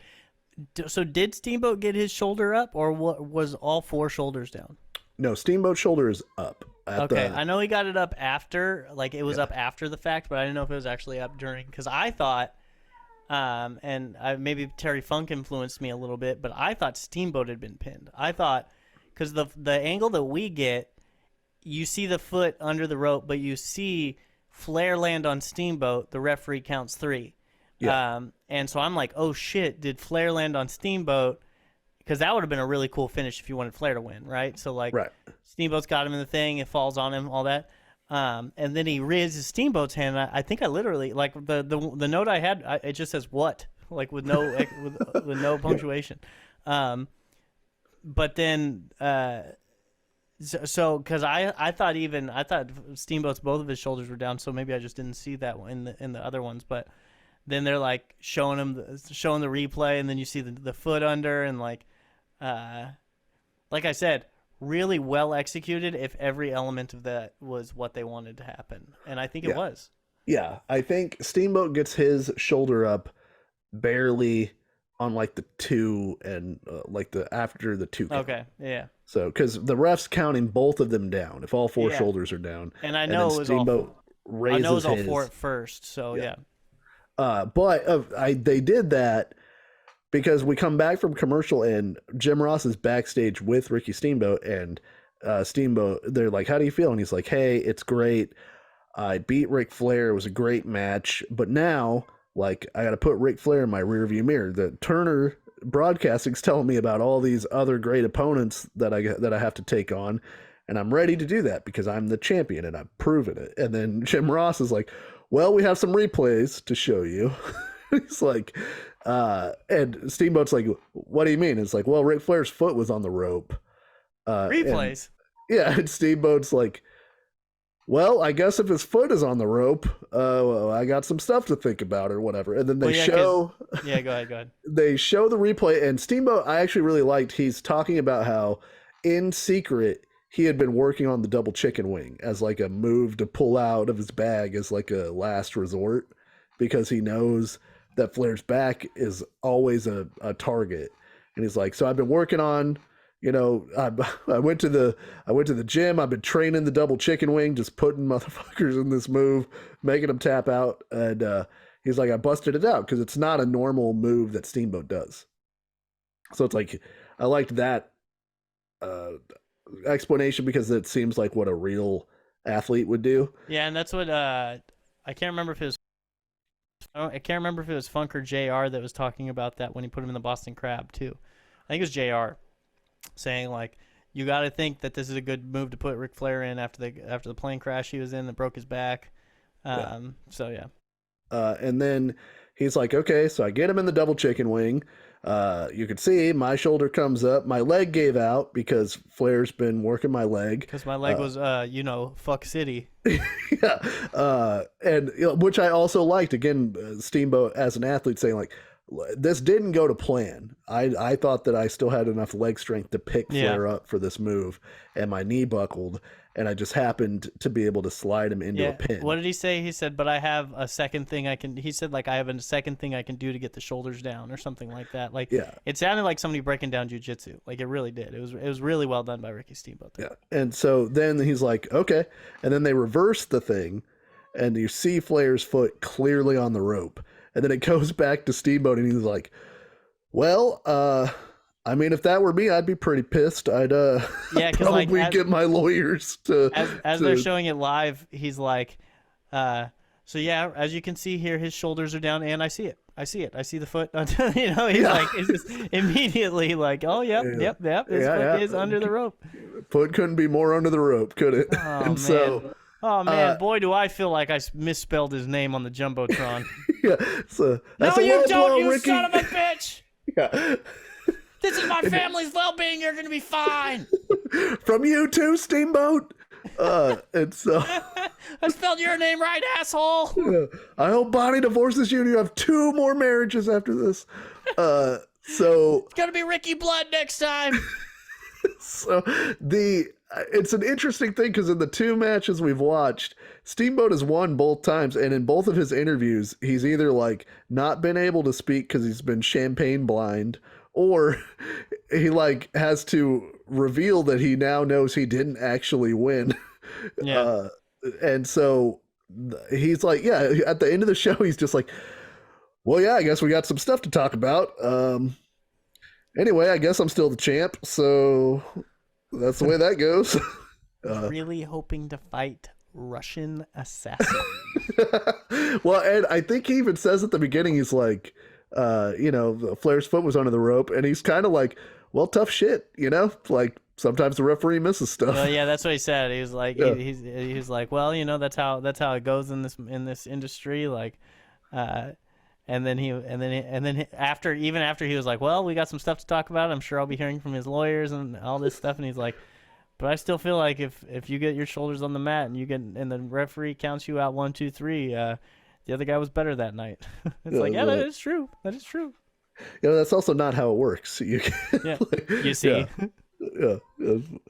so did Steamboat get his shoulder up, or was all 4 shoulders down? No, Steamboat's shoulder is up. I know he got it up after, like it was up after the fact, but I didn't know if it was actually up during, because I thought, maybe Terry Funk influenced me a little bit, but I thought Steamboat had been pinned. I thought, because the angle that we get, you see the foot under the rope, but you see Flair land on Steamboat, the referee counts 3. Yeah. And so I'm like, oh shit, did Flair land on Steamboat? Because that would have been a really cool finish if you wanted Flair to win, right? So like, right. Steamboat's got him in the thing, it falls on him, all that. And then he raises Steamboat's hand. I think I literally, like the note I had, it just says what, like with no with no punctuation. But then so because I thought Steamboat's both of his shoulders were down, so maybe I just didn't see that one in the other ones. But then they're like showing the replay, and then you see the foot under, and like I said, really well executed if every element of that was what they wanted to happen. And I think it was. Yeah, I think Steamboat gets his shoulder up barely on like the 2 and like the after the 2 count. Okay, yeah. So, because the ref's counting both of them down if all 4 shoulders are down. And I know it was Steamboat raises I know it was all his. 4 at first, so yeah. But they did that because we come back from commercial and Jim Ross is backstage with Ricky Steamboat, and Steamboat, they're like, how do you feel? And he's like, hey, it's great. I beat Ric Flair. It was a great match. But now, like, I got to put Ric Flair in my rearview mirror. The Turner Broadcasting's telling me about all these other great opponents that I have to take on. And I'm ready to do that because I'm the champion and I've proven it. And then Jim Ross is like, well, we have some replays to show you. He's like, and Steamboat's like, what do you mean? It's like, well, Ric Flair's foot was on the rope. Replays. And Steamboat's like, well, I guess if his foot is on the rope, well, I got some stuff to think about or whatever. And then they show... Yeah, go ahead. They show the replay, and Steamboat, I actually really liked, he's talking about how, in secret, he had been working on the double chicken wing as like a move to pull out of his bag as like a last resort, because he knows that Flair's back is always a target. And he's like, so I've been working on... You know, I went to the gym. I've been training the double chicken wing, just putting motherfuckers in this move, making them tap out. And he's like, I busted it out because it's not a normal move that Steamboat does. So it's like, I liked that explanation because it seems like what a real athlete would do. Yeah, and that's what I can't remember if it was Funk or JR that was talking about that when he put him in the Boston Crab too. I think it was JR. Saying like, you got to think that this is a good move to put Ric Flair in after the plane crash he was in that broke his back. So yeah. And then he's like, okay, so I get him in the double chicken wing. You can see my shoulder comes up, my leg gave out because Flair's been working my leg. Because my leg was, fuck city. Yeah. And which I also liked, again, Steamboat as an athlete saying like, this didn't go to plan. I thought that I still had enough leg strength to pick Flair up for this move, and my knee buckled, and I just happened to be able to slide him into a pin. What did he say? He said, but I have a second thing I can... He said, like, I have a second thing I can do to get the shoulders down or something like that. Like, it sounded like somebody breaking down jiu-jitsu. Like, it really did. It was really well done by Ricky Steamboat. Yeah, and so then he's like, okay. And then they reverse the thing, and you see Flair's foot clearly on the rope. And then it goes back to Steamboat, and he's like, well, I mean, if that were me, I'd be pretty pissed. I'd probably get my lawyers to... As they're showing it live, he's like, so yeah, as you can see here, his shoulders are down, and I see it. I see the foot. He's like, it's just immediately like, oh, yep, his foot is under the rope. Foot couldn't be more under the rope, could it? Oh, man. So... Oh, man, boy, do I feel like I misspelled his name on the Jumbotron. Yeah. So, no, you don't, you Ricky. son of a bitch! Yeah. This is my family's well-being. You're going to be fine. From you too, Steamboat. And so... I spelled your name right, asshole. Yeah. I hope Bonnie divorces you and you have 2 more marriages after this. So... It's going to be Ricky Blood next time. So, it's an interesting thing because in the 2 matches we've watched, Steamboat has won both times, and in both of his interviews, he's either like not been able to speak because he's been champagne blind, or he like has to reveal that he now knows he didn't actually win. Yeah. And so he's like, yeah, at the end of the show, he's just like, well, yeah, I guess we got some stuff to talk about. Anyway, I guess I'm still the champ, so that's the way that goes. Really hoping to fight Russian assassin. Well, and I think he even says at the beginning, he's like, Flair's foot was under the rope, and he's kind of like, well, tough shit, like sometimes the referee misses stuff. Well, yeah, that's what he said. He was like, he's like, well, that's how it goes in this industry, like, and then after he was like, well, we got some stuff to talk about. I'm sure I'll be hearing from his lawyers and all this stuff. And he's like, but I still feel like if you get your shoulders on the mat and the referee counts you out 1, 2, 3, the other guy was better that night. It's Yeah, like, yeah, right. that is true. That is true. That's also not how it works. You can, Yeah, you see, yeah.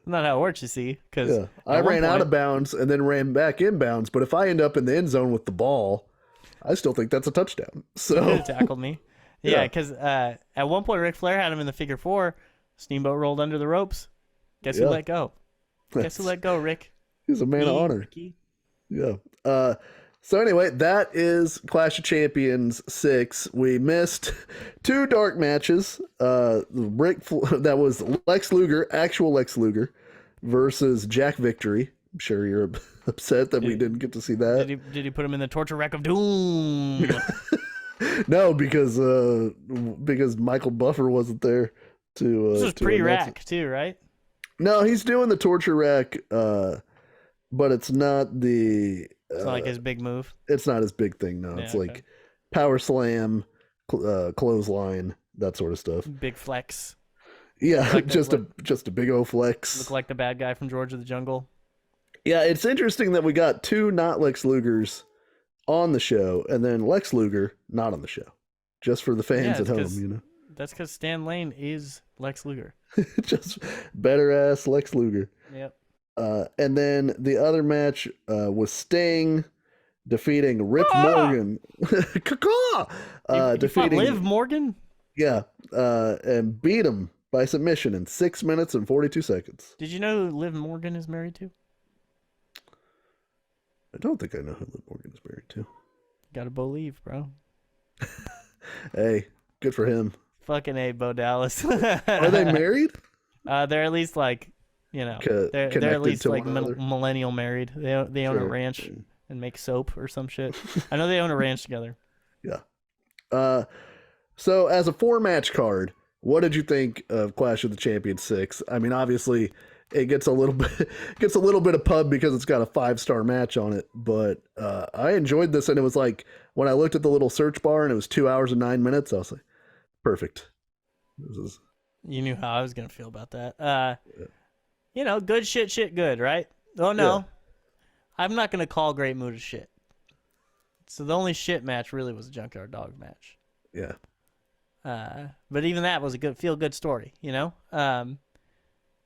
not how it works. You see, because Yeah, I ran out of bounds and then ran back in bounds. But if I end up in the end zone with the ball, I still think that's a touchdown. So could have tackled me. Yeah, Yeah. because at one point Ric Flair had him in the figure 4. Steamboat rolled under the ropes. Guess who Yeah. let go? Guess who let go, Rick? he's a man of Me, honor. Ricky. Yeah. So anyway, that is Clash of Champions 6. We missed 2 dark matches. That was Lex Luger, actual Lex Luger, versus Jack Victory. I'm sure you're upset that we didn't get to see that. Did he put him in the torture rack of doom? No, because Michael Buffer wasn't there to. This was to pre-rack announce it. too, right? No, he's doing the torture rack, but it's not the. It's not like his big move. It's not his big thing. No, Yeah, it's okay. like power slam, clothesline, that sort of stuff. Big flex. Yeah, Like just a big O flex. Look like the bad guy from George of the Jungle. Yeah, it's interesting that we got 2 not Lex Lugers on the show, and then Lex Luger not on the show, just for the fans Yeah, at home. it's 'cause- You know, That's because Stan Lane is Lex Luger. just better ass Lex Luger. Yep. And then the other match was Sting defeating Rip Ah! Morgan. Caw-caw! He fought Defeating Liv Morgan. Yeah, and beat him by submission in 6 minutes and 42 seconds. Did you know who Liv Morgan is married to? I don't think I know who Liv Morgan is married to. Gotta believe, bro. Hey, good for him. Fucking A, Bo Dallas. Are they married? They're at least like, you know, they're at Connected least to like one another? millennial married. They own a Sure. ranch and make soap or some shit. I know they own a ranch together. Yeah. So as a 4-match card, what did you think of Clash of the Champions 6? I mean, obviously, it gets a little bit of pub because it's got a 5-star match on it, but I enjoyed this, and it was like when I looked at the little search bar and it was 2 hours and 9 minutes, I was like, perfect. This is You knew how I was gonna feel about that. You know, good shit good, right? Oh no, Yeah. I'm not gonna call Great Muta shit. So the only shit match really was a Junkyard Dog match. yeah. But even that was a feel good story, you know.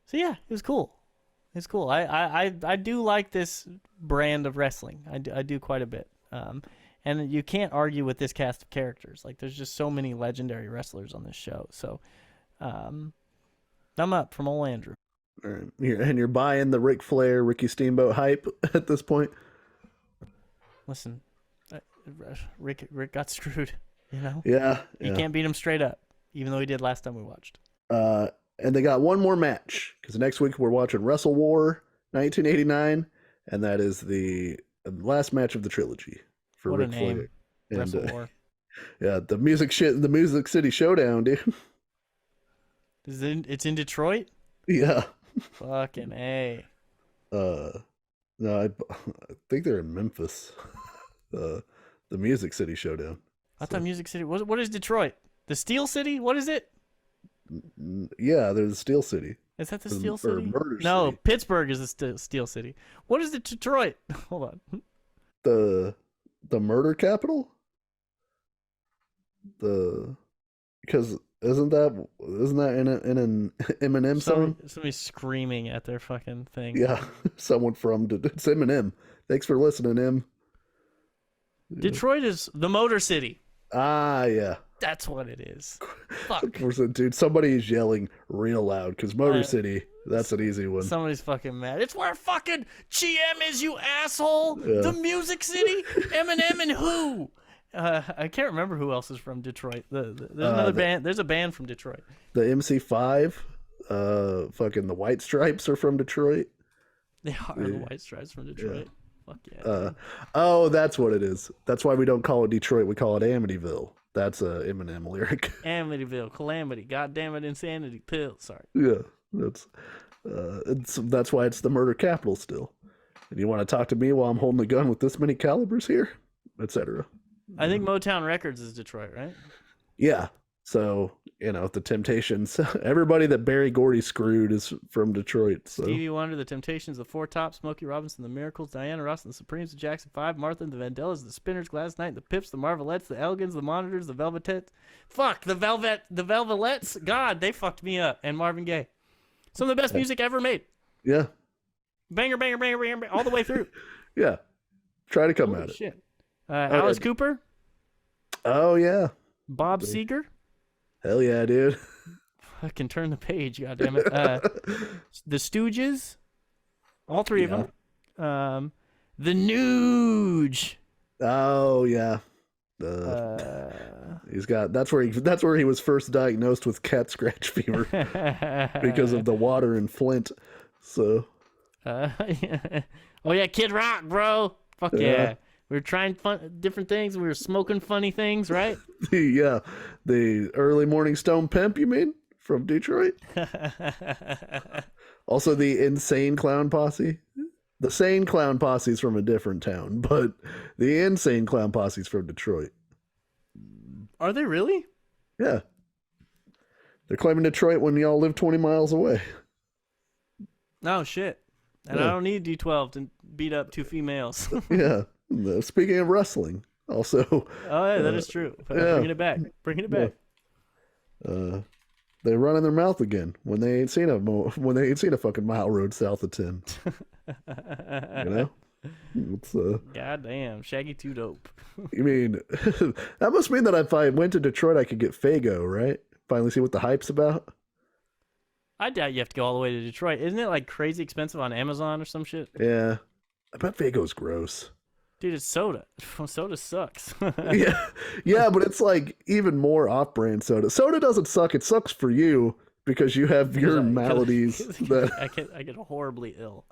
So yeah, it was cool. It's cool. I do like this brand of wrestling. I do quite a bit. And you can't argue with this cast of characters. Like, there's just so many legendary wrestlers on this show. So, thumb up from old Andrew. All right. You're buying the Ric Flair, Ricky Steamboat hype at this point? Listen, Rick got screwed. You know, Yeah. you can't beat him straight up, even though he did last time we watched. And they got one more match because next week we're watching Wrestle War 1989, and that is the last match of the trilogy for What a Ric name. Flair. And, Wrestle War. yeah, the Music City Showdown, dude. It's in Detroit. Yeah. Fucking A. No, I think they're in Memphis. The Music City Showdown. I thought Music City. What is Detroit? The Steel City? What is it? Yeah, they're the Steel City. Is that the Or- Steel or City? Murder No, City. Pittsburgh is the Steel City. What is the Detroit? Hold on. The murder capital? Because isn't that in an Eminem song? Somebody screaming at their fucking thing. Yeah, someone from it's Eminem. Thanks for listening, Em. Detroit is the Motor City. Ah, yeah. That's what it is. Fuck. Dude, somebody's yelling real loud because Motor City. That's an easy one. Somebody's fucking mad. It's where fucking GM is, you asshole. Yeah. The Music City, Eminem, and who? I can't remember who else is from Detroit. There's another band. There's a band from Detroit. The MC5, fucking the White Stripes are from Detroit. They are the White Stripes from Detroit. Fuck yeah. Oh, that's what it is. That's why we don't call it Detroit. We call it Amityville. That's a Eminem lyric. Amityville, calamity, goddamn it, insanity, pill. Sorry. Yeah, that's why it's the murder capital still. And you want to talk to me while I'm holding a gun with this many calibers here, etc. I think Motown Records is Detroit, right? Yeah, So, the Temptations, everybody that Barry Gordy screwed is from Detroit. So. Stevie Wonder, the Temptations, the Four Tops, Smokey Robinson, the Miracles, Diana Ross, and the Supremes, the Jackson 5, Martha, the Vandellas, the Spinners, Gladys Knight, the Pips, the Marvelettes, the Elgins, the Monitors, the Velvetettes. Fuck, the Velvelettes. God, they fucked me up. And Marvin Gaye. Some of the best music ever made. Yeah. Banger, banger, banger, banger, banger, all the way through. Yeah. Try to come Holy at it. Shit. Alice Cooper. Oh, yeah. Bob Seger. Hell yeah, dude. Fucking turn the page, goddammit. The Stooges. All three of them. The Nuge. Oh, yeah. He's got that's where he was first diagnosed with cat scratch fever because of the water in Flint. So yeah. Oh yeah, Kid Rock, bro. Fuck yeah. We were trying different things. We were smoking funny things, right? The early morning Stone Pimp, you mean, from Detroit? Also the Insane Clown Posse. The Sane Clown Posse's from a different town, but the Insane Clown Posse's from Detroit. Are they really? Yeah. They're claiming Detroit when y'all live 20 miles away. Oh, shit. And I don't need D12 to beat up two females. Yeah. Speaking of wrestling, also. Oh, yeah, that is true. Bringing it back. Bringing it back. They're running their mouth again when they ain't seen a fucking mile road south of 10. It's goddamn, Shaggy too dope. You mean that must mean that if I went to Detroit, I could get Faygo, right? Finally, see what the hype's about. I doubt you have to go all the way to Detroit. Isn't it like crazy expensive on Amazon or some shit? Yeah, I bet Faygo's gross. Dude, it's soda. Soda sucks. yeah, but it's like even more off-brand soda. Soda doesn't suck. It sucks for you because you have your maladies. I get horribly ill.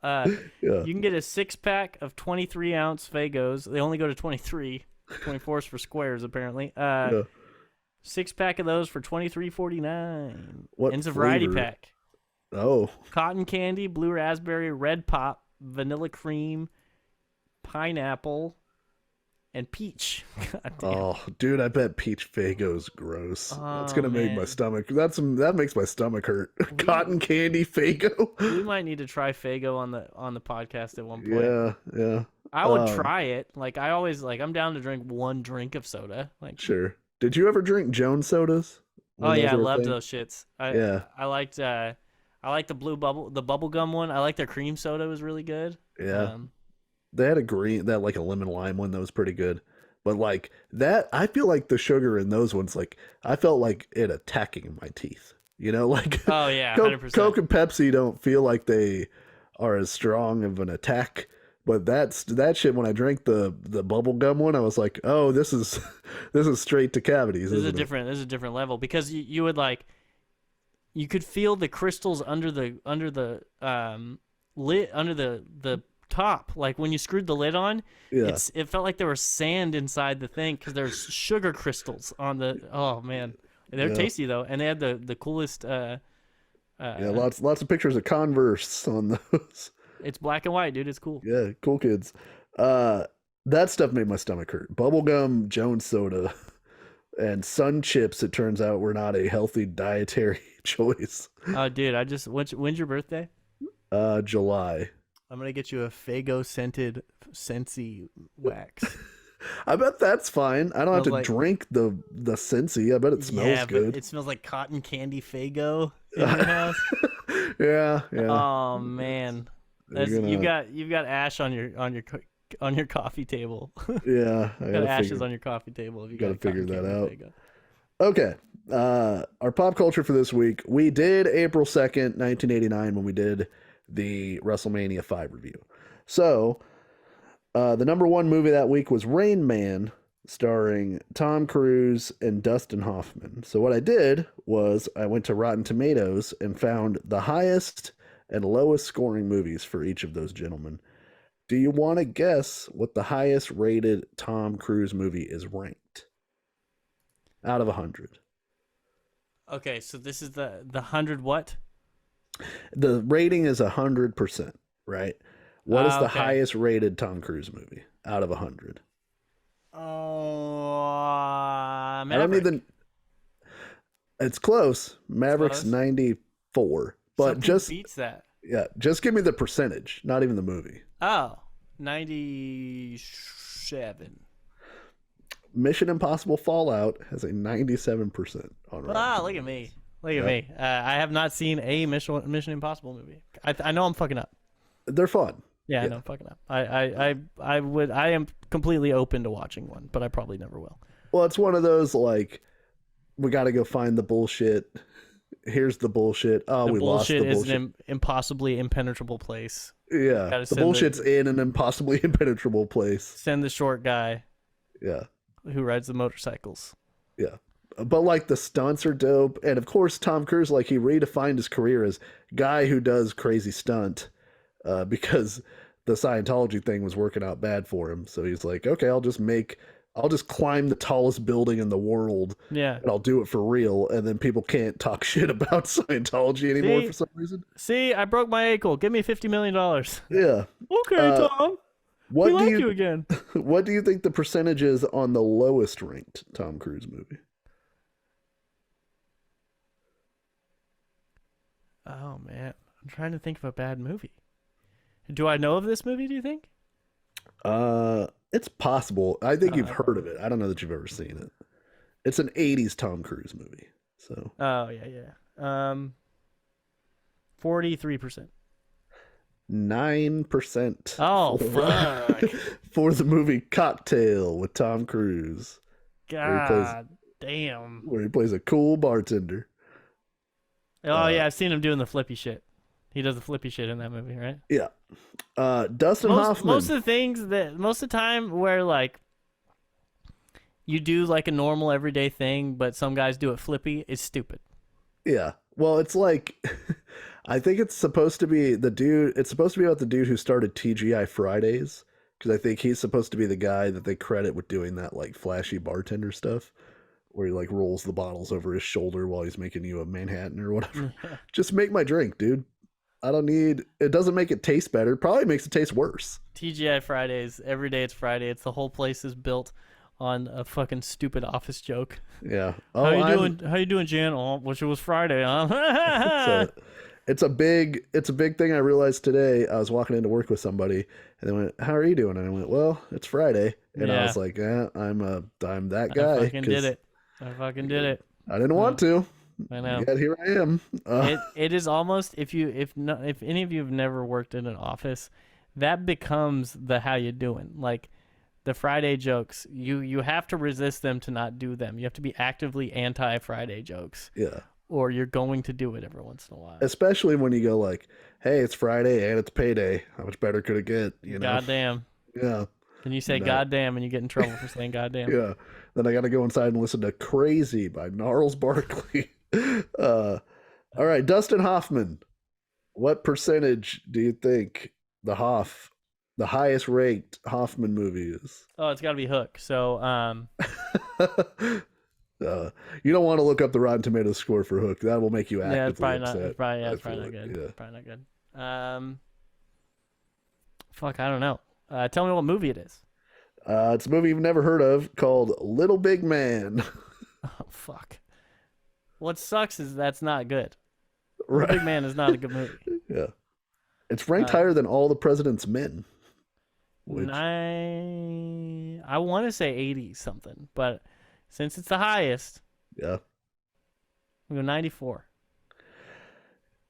You can get a 6-pack of 23-ounce Faygos. They only go to 23. 24 is for squares, apparently. 6-pack of those for $23.49. What It's a variety flavor? pack. Oh. Cotton candy, blue raspberry, red pop, vanilla cream, pineapple, and peach. God damn. Oh, dude, I bet peach Faygo's gross. That's gonna make man. my stomach. That makes my stomach hurt. Cotton candy Faygo. We might need to try Faygo on the podcast at one point. Yeah. I would try it. Like I always I'm down to drink one drink of soda. Like Sure. Did you ever drink Jones sodas? Oh yeah, I loved those shits. I liked the the bubble gum one. I liked their cream soda, was really good. Yeah. They had like a lemon lime one that was pretty good. But like that, I feel like the sugar in those ones, like I felt like it attacking my teeth. Like oh yeah, 100%. Coke and Pepsi don't feel like they are as strong of an attack. But that shit, when I drank the bubble gum one, I was like, oh, this is straight to cavities. This is a different level because you would you could feel the crystals under the lid, under the top. Like when you screwed the lid on, it felt like there was sand inside the thing because there's sugar crystals on the. Oh man, they're tasty though, and they had the coolest. Lots of pictures of Converse on those. It's black and white, dude. It's cool. Yeah, cool kids. That stuff made my stomach hurt. Bubblegum, Jones soda, and Sun Chips, it turns out, were not a healthy dietary choice. Oh, dude, when's your birthday? July. I'm going to get you a Faygo scented Scentsy wax. I bet that's fine. I don't have to drink the Scentsy. I bet it smells good. But it smells like cotton candy Faygo in your house. Yeah. Oh, man. You've got ash on your coffee table. Yeah, you got ashes on your coffee table. If you got to figure that out. Faygo. Okay, our pop culture for this week. We did April 2nd, 1989, when we did the WrestleMania 5 review. So, the number one movie that week was Rain Man, starring Tom Cruise and Dustin Hoffman. So what I did was I went to Rotten Tomatoes and found the highest and lowest scoring movies for each of those gentlemen. Do you want to guess what the highest rated Tom Cruise movie is ranked? Out of 100. Okay, so this is the 100 what? The rating is 100%, right? What is the okay. highest rated Tom Cruise movie out of 100? Oh, I don't need the... It's close. Mavericks Close. 94. But Something just beats that. just give me the percentage, not even the movie. Oh, 97. Mission Impossible Fallout has a 97% on Rotten Ah, Tomatoes. look at me. Look at me. I have not seen a Mission Impossible movie. I know I'm fucking up. They're fun. Yeah, I know I'm fucking up. I am completely open to watching one, but I probably never will. Well, it's one of those like we got to go find the bullshit. Here's the bullshit. Oh, The we lost the bullshit bullshit. is an impossibly impenetrable place. Yeah, Gotta the send bullshit's in an impossibly impenetrable place. Send the short guy Yeah, who rides the motorcycles. yeah. But like the stunts are dope, and of course Tom Cruise, like he redefined his career as guy who does crazy stunt, because the Scientology thing was working out bad for him. So he's like, okay, I'll just climb the tallest building in the world, Yeah. and I'll do it for real, and then people can't talk shit about Scientology anymore See? for some reason. See, I broke my ankle. Give me $50 million. Yeah. Okay, Tom. What We do like you you again. What do you think the percentage is on the lowest ranked Tom Cruise movie? Oh man, I'm trying to think of a bad movie. Do I know of this movie? Do you think? It's possible. I think you've heard of it. I don't know that you've ever seen it. It's an 80s Tom Cruise movie. So Oh yeah. 43%. 9%. Oh fuck! For the movie Cocktail with Tom Cruise, God damn. where he plays a cool bartender. Oh yeah, I've seen him doing the flippy shit. He does the flippy shit in that movie, right? Yeah. Dustin Hoffman. Most of the time where like you do like a normal everyday thing, but some guys do it flippy, is stupid. Yeah. Well, it's like, I think it's supposed to be the dude. It's supposed to be about the dude who started TGI Fridays, because I think he's supposed to be the guy that they credit with doing that like flashy bartender stuff, where he like rolls the bottles over his shoulder while he's making you a Manhattan or whatever. Just make my drink, dude. I don't need. It doesn't make it taste better. Probably makes it taste worse. TGI Fridays, every day it's Friday. It's the whole place is built on a fucking stupid office joke. Yeah. Oh, How you doing, Jan? Oh, wish it was Friday, huh? It's a big thing I realized today. I was walking into work with somebody and they went, "How are you doing?" And I went, "Well, it's Friday." And I Yeah. was like, I'm that guy. I fucking did it. I fucking did it. I didn't want to. I know. Yet here I am. It is almost if any of you have never worked in an office, that becomes the how you doing. Like the Friday jokes, you have to resist them to not do them. You have to be actively anti Friday jokes. Yeah. Or you're going to do it every once in a while. Especially when you go like, "Hey, it's Friday and it's payday. How much better could it get?" You know. Goddamn. Yeah. And you say goddamn and you get in trouble for saying goddamn. Yeah. Then I got to go inside and listen to "Crazy" by Gnarls Barkley. All right, Dustin Hoffman. What percentage do you think the highest ranked Hoffman movie is? Oh, it's got to be Hook. So, You don't want to look up the Rotten Tomatoes score for Hook. That will make you actively yeah, it's probably upset. not. It's probably not good. Yeah. It's probably not good. Fuck, I don't know. Tell me what movie it is. It's a movie you've never heard of called Little Big Man. Oh fuck. What sucks is that's not good. Right. Big Man is not a good movie. Yeah. It's ranked higher than All the President's Men. I want to say 80 something, but since it's the highest, Yeah. we go 94.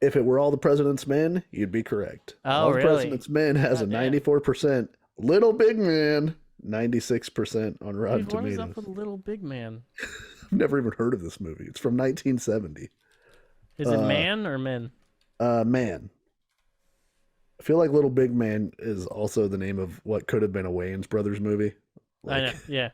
If it were All the President's Men, you'd be correct. Oh, All the really? President's Men has a Goddamn. 94%. Little Big Man, 96% on Rotten What is Tomatoes. up with Little Big Man? I've never even heard of this movie. It's from 1970. Is it man or men? Man. I feel like Little Big Man is also the name of what could have been a Wayans Brothers movie. I know. Yeah,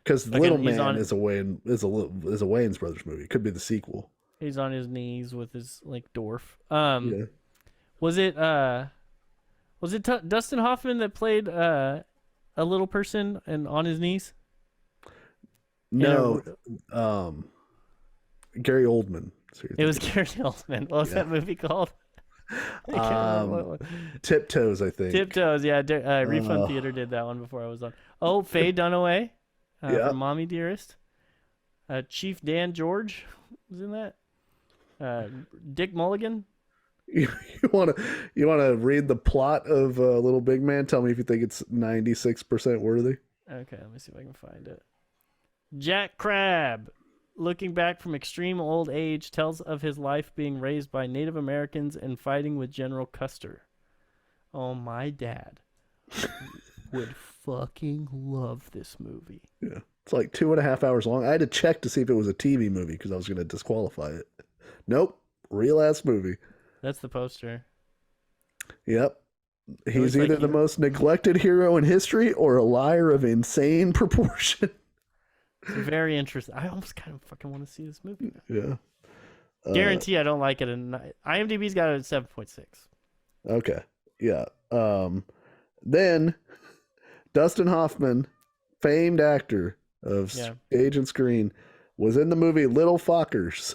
Because Like Little he's Man on- is a Wayans Brothers movie. It could be the sequel. he's on his knees with his like dwarf. Yeah. Was it Dustin Hoffman that played a little person and on his knees? No. Gary Oldman. It was Gary Oldman. What was that movie called? I can't remember what it was. Tiptoes, I think. Tiptoes, yeah. Refund Theater did that one before I was on. Oh, Faye Dunaway Yeah. from Mommy Dearest. Chief Dan George was in that. Dick Mulligan. You want to read the plot of Little Big Man? Tell me if you think it's 96% worthy. Okay, let me see if I can find it. Jack Crabb, looking back from extreme old age, tells of his life being raised by Native Americans and fighting with General Custer. Oh, my dad would fucking love this movie. Yeah. It's like 2.5 hours long. I had to check to see if it was a TV movie because I was going to disqualify it. Nope. Real ass movie. That's the poster. Yep. He's like either the most neglected hero in history or a liar of insane proportion. It's very interesting. I almost kind of fucking want to see this movie now. Yeah. Guarantee I don't like it. IMDb's got it at 7.6. Okay. Yeah. Then Dustin Hoffman, famed actor of stage and screen, was in the movie Little Fockers.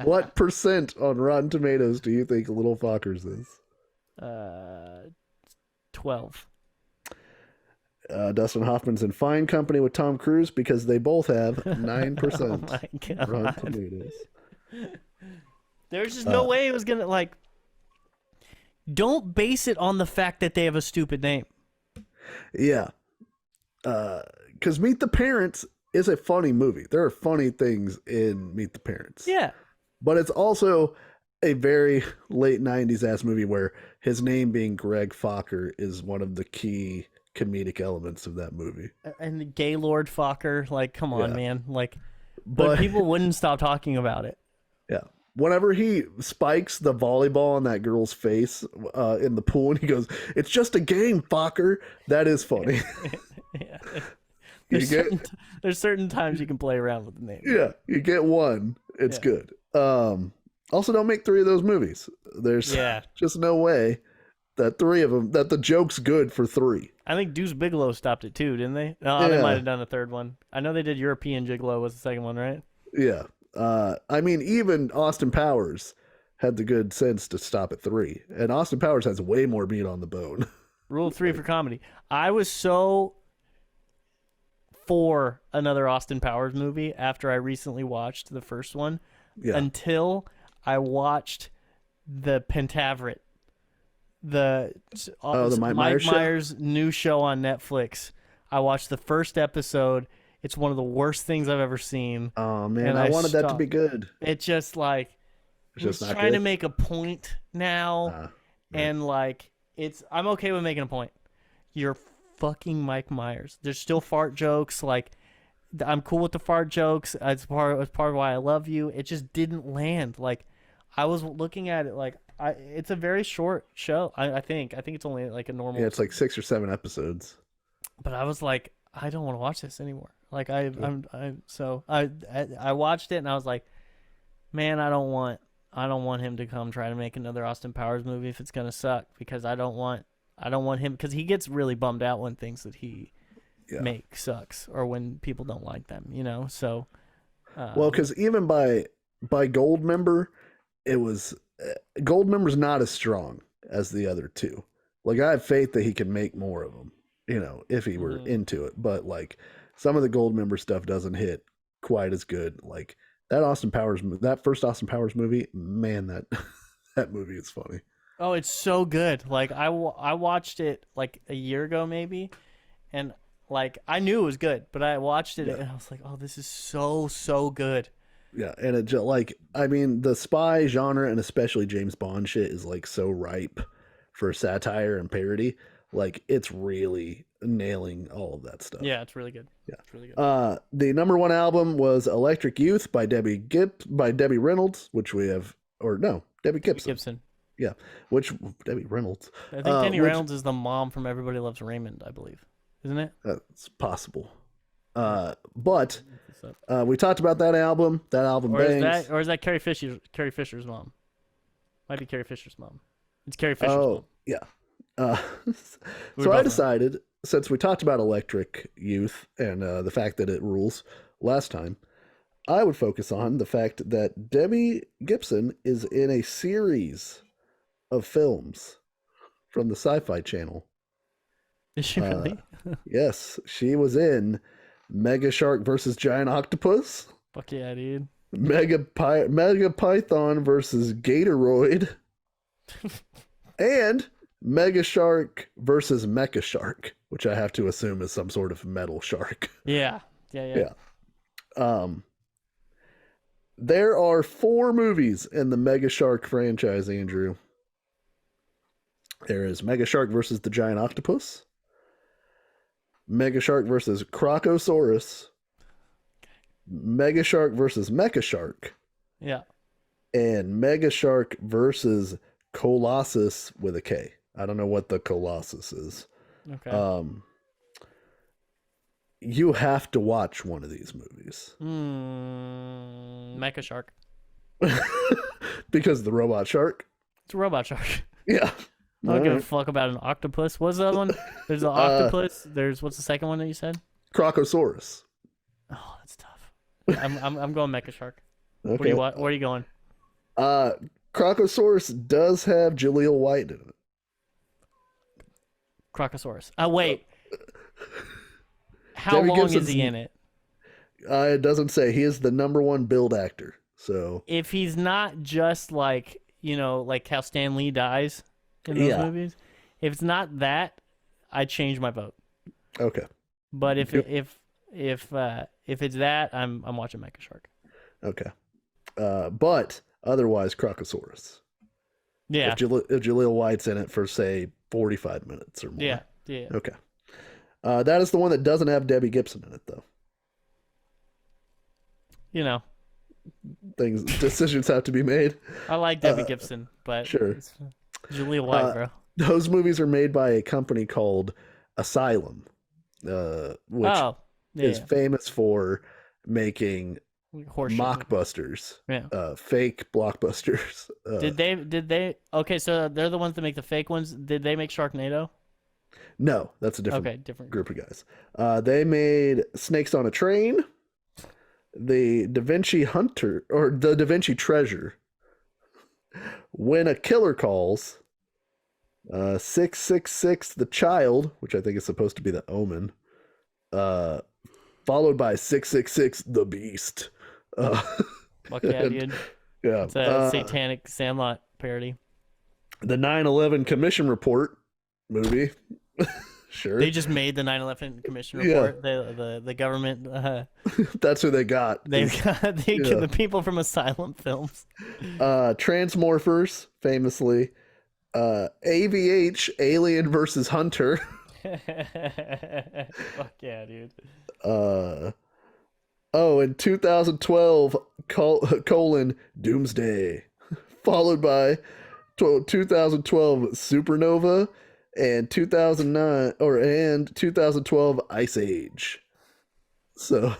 What percent on Rotten Tomatoes do you think Little Fockers is? 12. Dustin Hoffman's in fine company with Tom Cruise because they both have 9% Oh my God. Rotten Tomatoes. There's just no way it was gonna like. Don't base it on the fact that they have a stupid name. Yeah, because Meet the Parents is a funny movie. There are funny things in Meet the Parents. Yeah, but it's also a very late 90s ass movie where his name being Greg Focker is one of the key comedic elements of that movie. And the Gaylord Focker, like, come on, man, like, but people wouldn't stop talking about it. Yeah. Whenever he spikes the volleyball on that girl's face in the pool and he goes, "It's just a game, Focker," that is funny. Yeah. There's certain times you can play around with the name. Yeah, you get one. It's good. Also, don't make 3 of those movies. There's just no way that 3 of them, that the joke's good for 3. I think Deuce Bigelow stopped it too, didn't they? No, they might have done a third one. I know they did European Gigolo was the second one, right? Yeah. I mean, even Austin Powers had the good sense to stop at 3. And Austin Powers has way more meat on the bone. Rule of 3 for comedy. I was so for another Austin Powers movie after I recently watched the first one until I watched the Pentaveret, the Mike Myers new show on Netflix. I watched the first episode. It's one of the worst things I've ever seen. Oh man, I wanted that to be good. It's just like he's trying to make a point now, and like I'm okay with making a point. You're fucking Mike Myers. There's still fart jokes. Like I'm cool with the fart jokes. It's part of why I love you. It just didn't land. Like I was looking at it like it's a very short show. I think it's only like a normal. Yeah, it's like 6 or 7 episodes. But I was like, I don't want to watch this anymore. Like I watched it and I was like, man, I don't want him to come try to make another Austin Powers movie if it's gonna suck, because I don't want him, because he gets really bummed out when things that he makes sucks or when people don't like them, you know. So well, because even by Goldmember, it was Goldmember's not as strong as the other 2. Like I have faith that he can make more of them, you know, if he were into it. But like some of the Goldmember stuff doesn't hit quite as good. Like that first Austin Powers movie, man, that movie is funny. Oh, it's so good. Like I watched it like a year ago maybe, and like I knew it was good, but I watched it and I was like, oh, this is so good. Yeah, and it just like, I mean, the spy genre and especially James Bond shit is like so ripe for satire and parody. Like it's really nailing all of that stuff. Yeah, it's really good. Yeah, it's really good. The #1 album was Electric Youth by Debbie Reynolds, which we have, or no, Debbie Gibson. Yeah, which Debbie Reynolds. I think Debbie Reynolds is the mom from Everybody Loves Raymond, I believe, isn't it? That's possible. But we talked about that album. That album bangs. Or is that Carrie Fisher's mom? Might be Carrie Fisher's mom. It's Carrie Fisher's mom. Oh, yeah. So I decided, since we talked about Electric Youth and the fact that it rules last time, I would focus on the fact that Debbie Gibson is in a series of films from the Sci-Fi Channel. Is she really? Yes, she was in Mega Shark versus Giant Octopus, Fuck yeah, dude. Mega Python versus Gatoroid, and Mega Shark versus Mecha Shark, which I have to assume is some sort of metal shark. Yeah. There are 4 movies in the Mega Shark franchise, Andrew. There is Mega Shark versus the Giant Octopus, Mega Shark versus Crocosaurus, Mega Shark versus Mecha Shark, Yeah. and Mega Shark versus Colossus with a K. I don't know what the Colossus is. Okay. You have to watch one of these movies. Mecha Shark. Because the robot shark? It's a robot shark. Yeah. I don't give a fuck about an octopus. What's the other one? There's an octopus. What's the second one that you said? Crocosaurus. Oh, that's tough. I'm going Mecha Shark. Okay. Where are you going? Crocosaurus does have Jaleel White in it. Crocosaurus. Wait. How Debbie long Gibson's- is he in it? It doesn't say. He is the #1 build actor. So If he's not just like how Stan Lee dies in those Yeah. movies, if it's not that, I change my vote. okay. But if Yep. if it's that, I'm watching Mecha Shark. Okay. But otherwise, Crocosaurus. Yeah. If Jaleel White's in it for, say, 45 minutes or more. Yeah. Yeah. Okay. That is the one that doesn't have Debbie Gibson in it, though. Decisions have to be made. I like Debbie Gibson, but sure. it's Jaleel White, bro. Those movies are made by a company called Asylum, which is famous for making Horseshit. mockbusters, Yeah. fake blockbusters. Did they? Okay, so they're the ones that make the fake ones. Did they make Sharknado? No, that's a different different group of guys. They made Snakes on a Train, the Da Vinci Hunter, or the Da Vinci Treasure, When a Killer Calls, 666 The Child, which I think is supposed to be The Omen, followed by 666 The Beast. Fuck yeah, dude. Yeah. It's a satanic Sandlot parody. The 9/11 Commission Report movie. Sure. They just made the 9/11 Commission Report. The government. That's who they got. They've got the people from Asylum Films. Transmorphers, famously. AVH, Alien versus Hunter. Fuck yeah, dude. In 2012, Doomsday, followed by 2012 Supernova, and 2012 Ice Age. So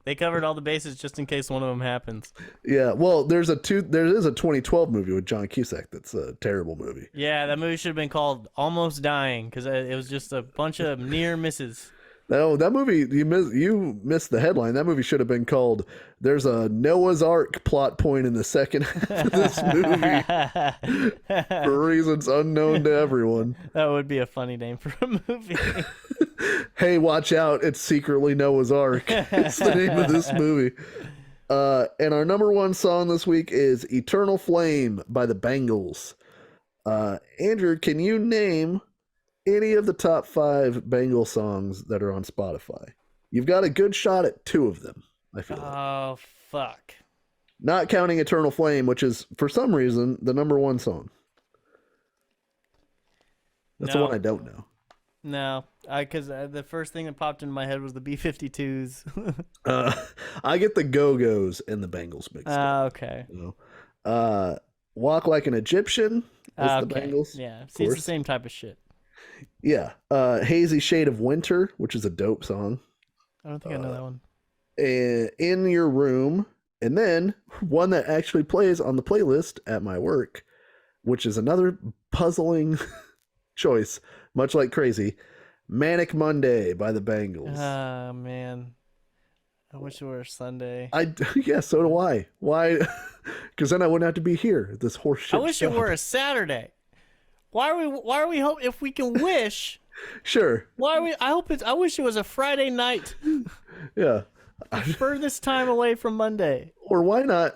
they covered all the bases just in case one of them happens. Yeah, well, there is a 2012 movie with John Cusack that's a terrible movie. Yeah, that movie should have been called Almost Dying because it was just a bunch of near misses. No, that movie, you missed the headline. That movie should have been called "There's a Noah's Ark plot point in the second half of this movie for reasons unknown to everyone." That would be a funny name for a movie. Hey, watch out. It's secretly Noah's Ark. It's the name of this movie. And our #1 song this week is Eternal Flame by the Bangles. Andrew, can you name any of the top 5 Bengal songs that are on Spotify? You've got a good shot at 2 of them, I feel like. Oh, fuck. Not counting Eternal Flame, which is, for some reason, the #1 song. That's the one I don't know. No, because the first thing that popped into my head was the B-52s. I get the Go-Go's and the Bangles mixed up. Okay. You know? Walk Like an Egyptian is the Bangles. Yeah, see, it's the same type of shit. Yeah. Hazy Shade of Winter, which is a dope song. I don't think I know that one. In Your Room, and then one that actually plays on the playlist at my work, which is another puzzling choice, much like Crazy, Manic Monday by the Bangles. Ah, man. I wish it were Sunday. Yeah, so do I. Why? Because then I wouldn't have to be here at this horse shit I wish job. it were a Saturday. Why are we hope if we can wish? Sure. Why are we? I wish it was a Friday night. Yeah. Furthest time away from Monday. Or why not?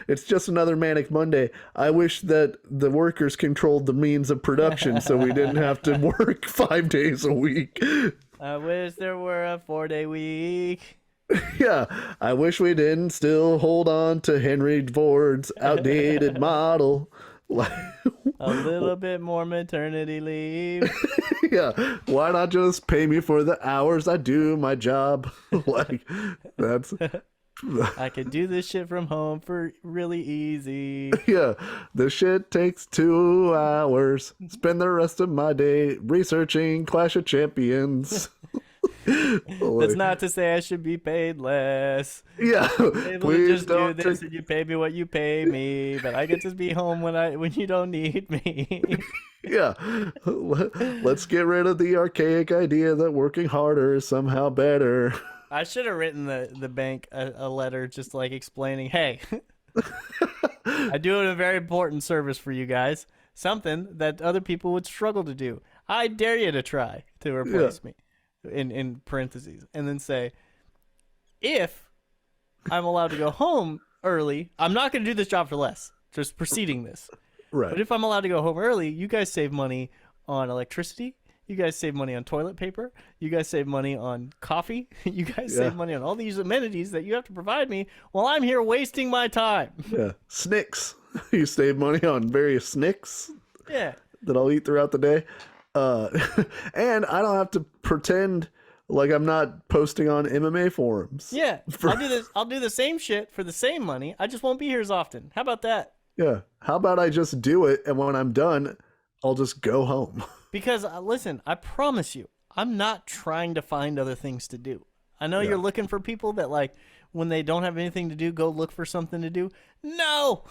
It's just another Manic Monday. I wish that the workers controlled the means of production so we didn't have to work 5 days a week. I wish there were a 4-day week. Yeah, I wish we didn't still hold on to Henry Ford's outdated model. A little bit more maternity leave. Yeah, why not just pay me for the hours I do my job? Like, that's... I could do this shit from home for really easy. Yeah, this shit takes 2 hours. Spend the rest of my day researching Clash of Champions. That's not to say I should be paid less. Yeah, Please just do this and you pay me what you pay me, but I get to be home when you don't need me. Yeah, let's get rid of the archaic idea that working harder is somehow better. I should have written the bank a letter just like explaining, hey, I do a very important service for you guys, something that other people would struggle to do. I dare you to try to replace me, in parentheses, and then say, if I'm allowed to go home early, I'm not going to do this job for less, just preceding this. Right. But if I'm allowed to go home early, you guys save money on electricity. You guys save money on toilet paper. You guys save money on coffee. You guys save money on all these amenities that you have to provide me while I'm here wasting my time. Yeah. Snicks. You save money on various snicks. Yeah. That I'll eat throughout the day. And I don't have to pretend like I'm not posting on MMA forums. Yeah. I'll do the same shit for the same money. I just won't be here as often. How about that? Yeah. How about I just do it, and when I'm done, I'll just go home. Because, listen, I promise you, I'm not trying to find other things to do. I know you're looking for people that, like, when they don't have anything to do, go look for something to do. No!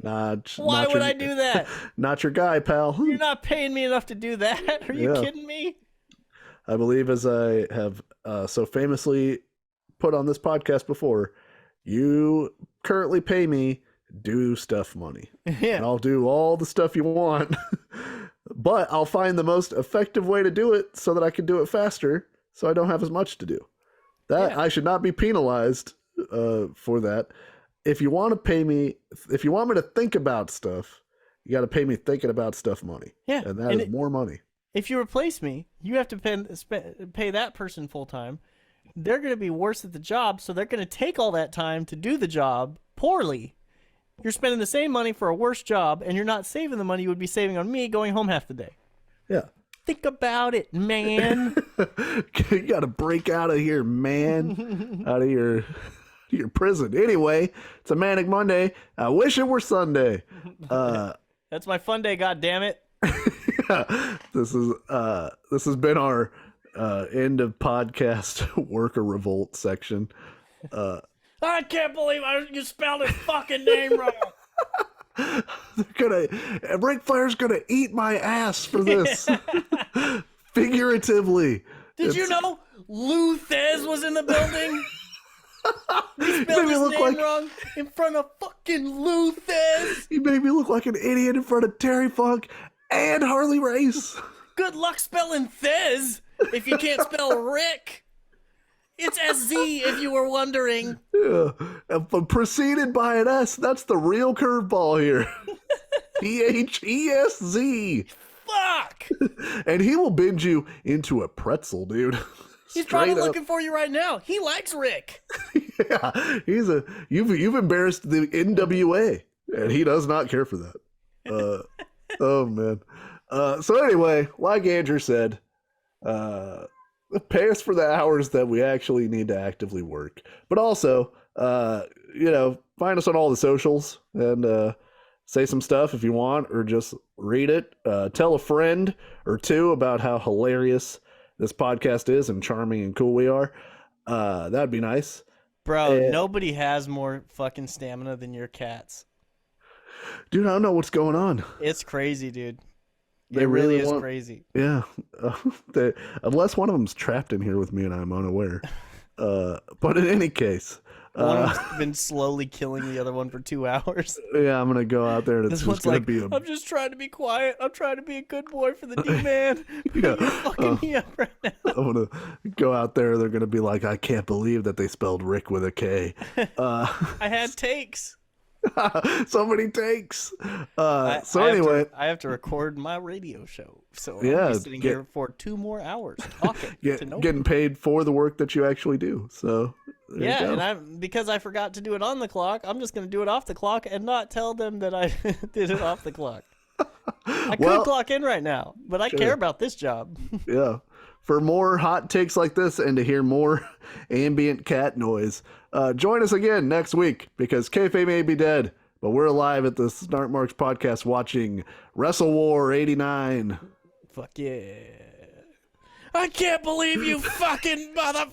Why would I do that? Not your guy, pal. You're not paying me enough to do that. Are you kidding me? I believe, as I have so famously put on this podcast before, you currently pay me do stuff money. Yeah. And I'll do all the stuff you want. But I'll find the most effective way to do it so that I can do it faster, so I don't have as much to do. I should not be penalized for that. If you want to pay me, if you want me to think about stuff, you got to pay me thinking about stuff money. Yeah, and that is more money. If you replace me, you have to pay that person full time. They're going to be worse at the job, so they're going to take all that time to do the job poorly. You're spending the same money for a worse job, and you're not saving the money you would be saving on me going home half the day. Yeah. Think about it, man. You got to break out of here, man. Out of your prison. Anyway, it's a Manic Monday. I wish it were Sunday. That's my fun day, goddammit. Yeah, this has been our end of podcast worker revolt section. I can't believe you spelled his fucking name wrong. Ric Flair's gonna eat my ass for this. Figuratively. Did you know Lou Thez was in the building? We spelled his name wrong in front of fucking Lou Thez. You made me look like an idiot in front of Terry Funk and Harley Race. Good luck spelling Thez if you can't spell Rick. It's SZ if you were wondering. Yeah. Preceded by an S. That's the real curveball here. THESZ. Fuck. And he will bend you into a pretzel, dude. He's probably looking for you right now. He likes Rick. Yeah, you've embarrassed the NWA, and he does not care for that. Oh man. So anyway, like Andrew said, pay us for the hours that we actually need to actively work. But also, find us on all the socials and say some stuff if you want, or just read it. Tell a friend or two about how hilarious this podcast is and charming and cool we are. That'd be nice. Bro, nobody has more fucking stamina than your cats. Dude, I don't know what's going on. It's crazy, dude. They it really is want, crazy. Yeah. Unless one of them's trapped in here with me and I'm unaware. But in any case, One of them's been slowly killing the other one for 2 hours. Yeah, I'm gonna go out there and it's This just one's gonna like, be a I'm just trying to be quiet. I'm trying to be a good boy for the D-man. You're fucking me up right now. I'm gonna go out there. They're gonna be like, I can't believe that they spelled Rick with a K. I had takes. So many takes. I Anyway, I have to record my radio show, so Yeah, I'll be sitting here for 2 more hours talking to no one. getting paid for the work that you actually do. So there you go. And because I forgot to do it on the clock, I'm just going to do it off the clock and not tell them that I did it off the clock. I could clock in right now, but I care about this job. Yeah. For more hot takes like this and to hear more ambient cat noise, join us again next week because kayfabe may be dead, but we're alive at the Snark Marks podcast watching Wrestle War 89. Fuck yeah. I can't believe you fucking motherfucker.